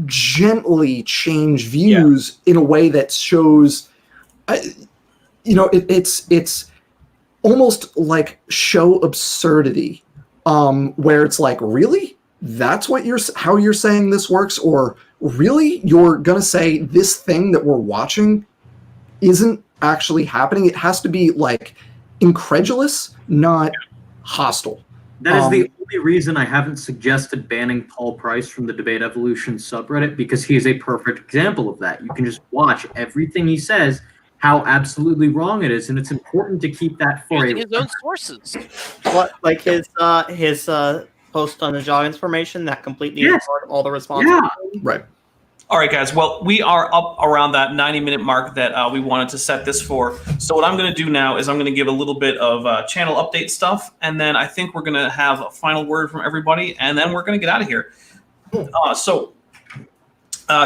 gently change views in a way that shows, it's almost like show absurdity, where it's like, really? That's how you're saying this works? Or really? You're going to say this thing that we're watching isn't actually happening? It has to be like incredulous, not hostile. That is the only reason I haven't suggested banning Paul Price from the Debate Evolution subreddit, because he is a perfect example of that. You can just watch everything he says, how absolutely wrong it is, and it's important to keep that for using his own sources. What, like his post on the jog information that completely ignored all the responsibility? Yeah, right. All right, guys. Well, we are up around that 90-minute mark that we wanted to set this for. So what I'm going to do now is I'm going to give a little bit of channel update stuff, and then I think we're going to have a final word from everybody, and then we're going to get out of here. So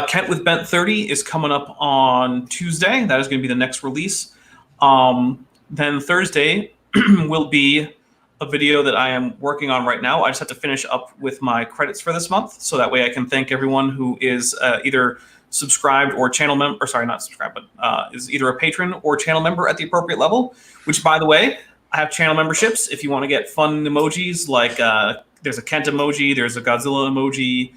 Kent with Bent 30 is coming up on Tuesday. That is going to be the next release. Then Thursday will be a video that I am working on right now. I just have to finish up with my credits for this month, so that way I can thank everyone who is either subscribed or channel member, or sorry, not subscribed, but is either a patron or channel member at the appropriate level, which, by the way, I have channel memberships. If you want to get fun emojis, like there's a Kent emoji, there's a Godzilla emoji,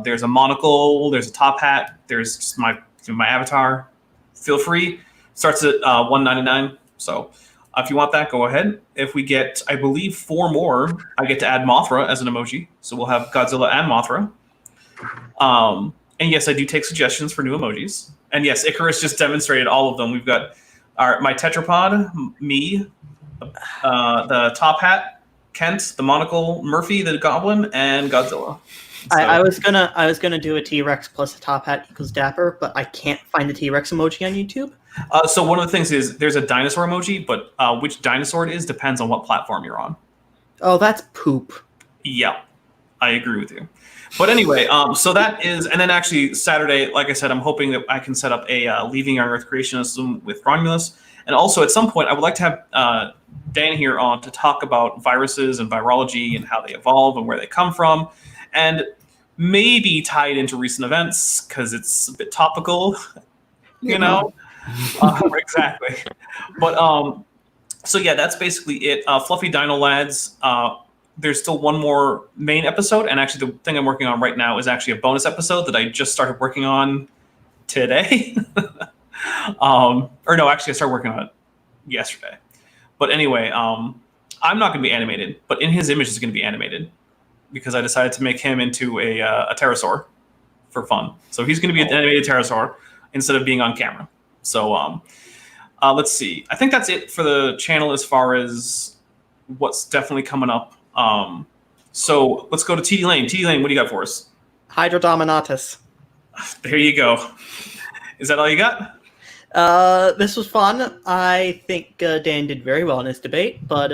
there's a monocle, there's a top hat, there's just my avatar. Feel free. Starts at $1.99. So if you want that, go ahead. If we get, I believe, 4 more, I get to add Mothra as an emoji. So we'll have Godzilla and Mothra. And yes, I do take suggestions for new emojis. And yes, Icarus just demonstrated all of them. We've got my tetrapod, me, the top hat, Kent, the monocle, Murphy, the goblin, and Godzilla. So, I was gonna do a T-Rex plus a top hat equals dapper, but I can't find the T-Rex emoji on YouTube. So one of the things is there's a dinosaur emoji, but which dinosaur it is depends on what platform you're on. Oh, that's poop. Yeah, I agree with you. But anyway, so that is, and then actually Saturday, like I said, I'm hoping that I can set up a Leaving Young Earth Creationism with Romulus. And also at some point, I would like to have Dan here on to talk about viruses and virology and how they evolve and where they come from. And maybe tie it into recent events, because it's a bit topical, you know? Exactly. But so yeah, that's basically it. Fluffy Dino Lads, there's still one more main episode, and actually the thing I'm working on right now is actually a bonus episode that I just started working on today. Or no, actually I started working on it yesterday. But anyway, I'm not going to be animated, but in his image is going to be animated, because I decided to make him into a pterosaur for fun. So he's going to be an animated pterosaur instead of being on camera. So let's see. I think that's it for the channel as far as what's definitely coming up. So let's go to TD Lane. TD Lane, what do you got for us? Hydrodominatus. There you go. Is that all you got? This was fun. I think Dan did very well in his debate, but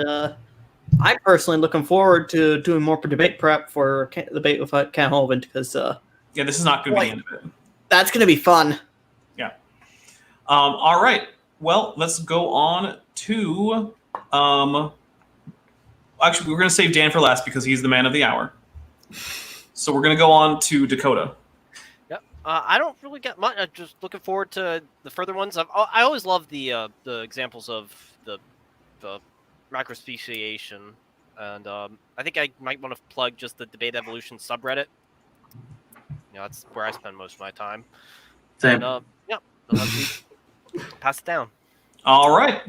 I'm personally looking forward to doing more debate prep for the debate with Kent Hovind, because yeah, this is not going to be the end of it. That's going to be fun. Yeah. All right. Well, let's go on to actually, we're going to save Dan for last because he's the man of the hour. So we're going to go on to Dakota. Yep. I don't really get much. I'm just looking forward to the further ones. I always love the examples of the microspeciation And I think I might want to plug just the Debate Evolution subreddit. That's where I spend most of my time. Same. And, yeah, let's pass it down. All right.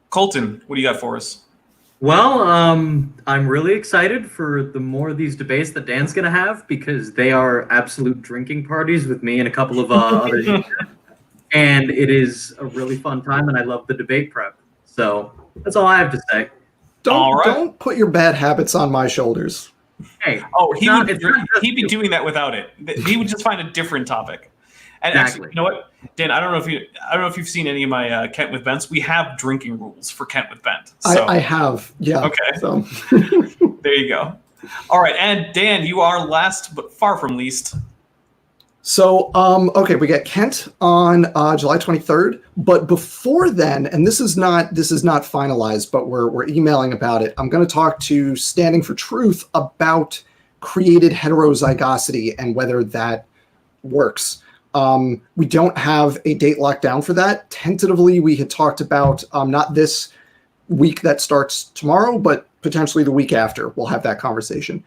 Colton, what do you got for us? Well, I'm really excited for the more of these debates that Dan's going to have, because they are absolute drinking parties with me and a couple of other users. And it is a really fun time, and I love the debate prep. So that's all I have to say. Don't put your bad habits on my shoulders. Hey, he'd be doing that without it. He would just find a different topic. And Exactly. actually, you know what, Dan? I don't know if you've seen any of my Kent with Bents. We have drinking rules for Kent with Bent. So. I have, yeah. Okay. So there you go. All right, and Dan, you are last but far from least. So, okay, we get Kent on July 23rd, but before then, and this is not finalized, but we're emailing about it. I'm going to talk to Standing for Truth about created heterozygosity and whether that works. We don't have a date locked down for that. Tentatively, we had talked about not this week that starts tomorrow, but potentially the week after. We'll have that conversation.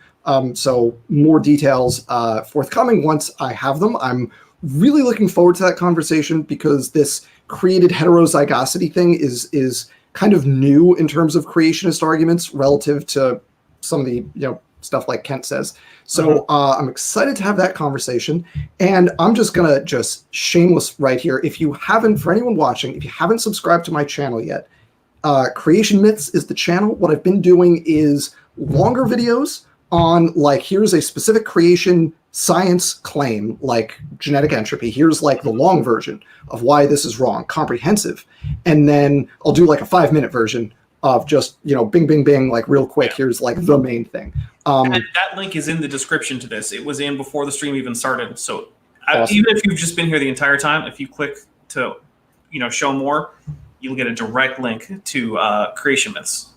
So more details forthcoming once I have them. I'm really looking forward to that conversation because this created heterozygosity thing is kind of new in terms of creationist arguments relative to some of the stuff like Kent says. So I'm excited to have that conversation. And I'm just going to shameless right here. If you haven't, for anyone watching, if you haven't subscribed to my channel yet, Creation Myths is the channel. What I've been doing is longer videos on here's a specific creation science claim, like genetic entropy. Here's the long version of why this is wrong, comprehensive. And then I'll do a 5-minute version of just, bing, bing, bing, real quick. Here's the main thing. And that link is in the description to this. It was in before the stream even started. So awesome. Even if you've just been here the entire time, if you click to, show more, you'll get a direct link to Creation Myths.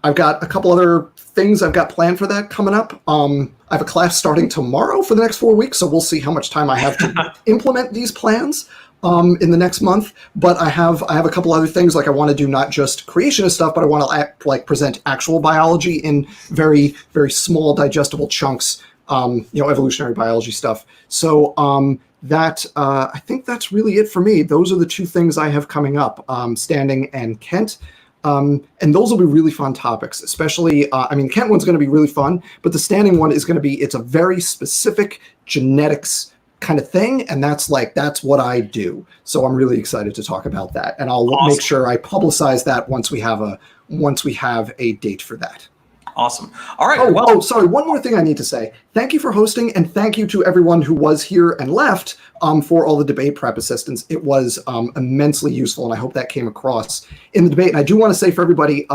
I've got a couple other things I've got planned for that coming up. I have a class starting tomorrow for the next 4 weeks, so we'll see how much time I have to implement these plans in the next month. But I have a couple other things, I want to do not just creationist stuff, but I want to present actual biology in very, very small digestible chunks, evolutionary biology stuff. So I think that's really it for me. Those are the two things I have coming up, Standing and Kent. And those will be really fun topics, especially, Kent one's going to be really fun, but the Standing one is going to be, it's a very specific genetics kind of thing. And that's what I do. So I'm really excited to talk about that. And I'll make sure I publicize that once we have a date for that. Awesome. All right. Sorry. One more thing I need to say. Thank you for hosting, and thank you to everyone who was here and left for all the debate prep assistance. It was immensely useful, and I hope that came across in the debate. And I do want to say for everybody,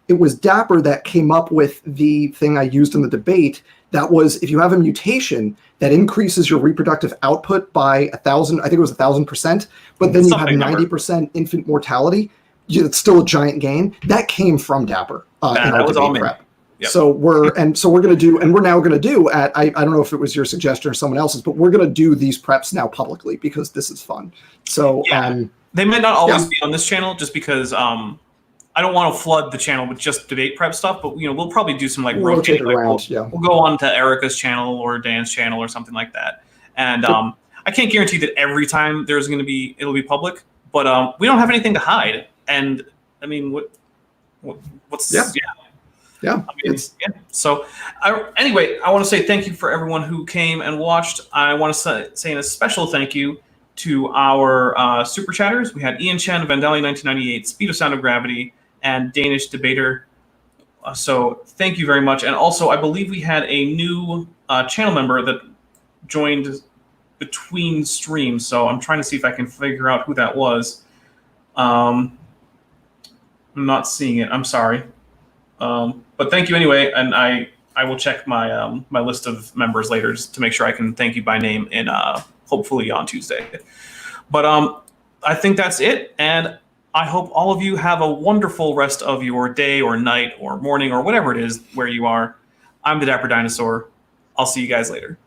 it was Dapper that came up with the thing I used in the debate. That was, if you have a mutation that increases your reproductive output by 1,000, I think it was 1,000%, but then you have 90% infant mortality, it's still a giant gain. That came from Dapper in our debate prep. Yep. So we're now going to do I don't know if it was your suggestion or someone else's, but we're going to do these preps now publicly because this is fun. So they might not always be on this channel just because I don't want to flood the channel with just debate prep stuff, but we'll probably do some rotate around. We'll go on to Erica's channel or Dan's channel or something like that. And I can't guarantee that every time it'll be public, but we don't have anything to hide. And what's Yeah. So anyway, I want to say thank you for everyone who came and watched. I want to say a special thank you to our super chatters. We had Ian Chen, Vandali 1998, Speed of Sound of Gravity, and Danish Debater. So thank you very much. And also, I believe we had a new channel member that joined between streams. So I'm trying to see if I can figure out who that was. I'm not seeing it. I'm sorry. But thank you anyway, and I will check my my list of members later just to make sure I can thank you by name in hopefully on Tuesday. But I think that's it, and I hope all of you have a wonderful rest of your day or night or morning or whatever it is where you are. I'm the Dapper Dinosaur. I'll see you guys later.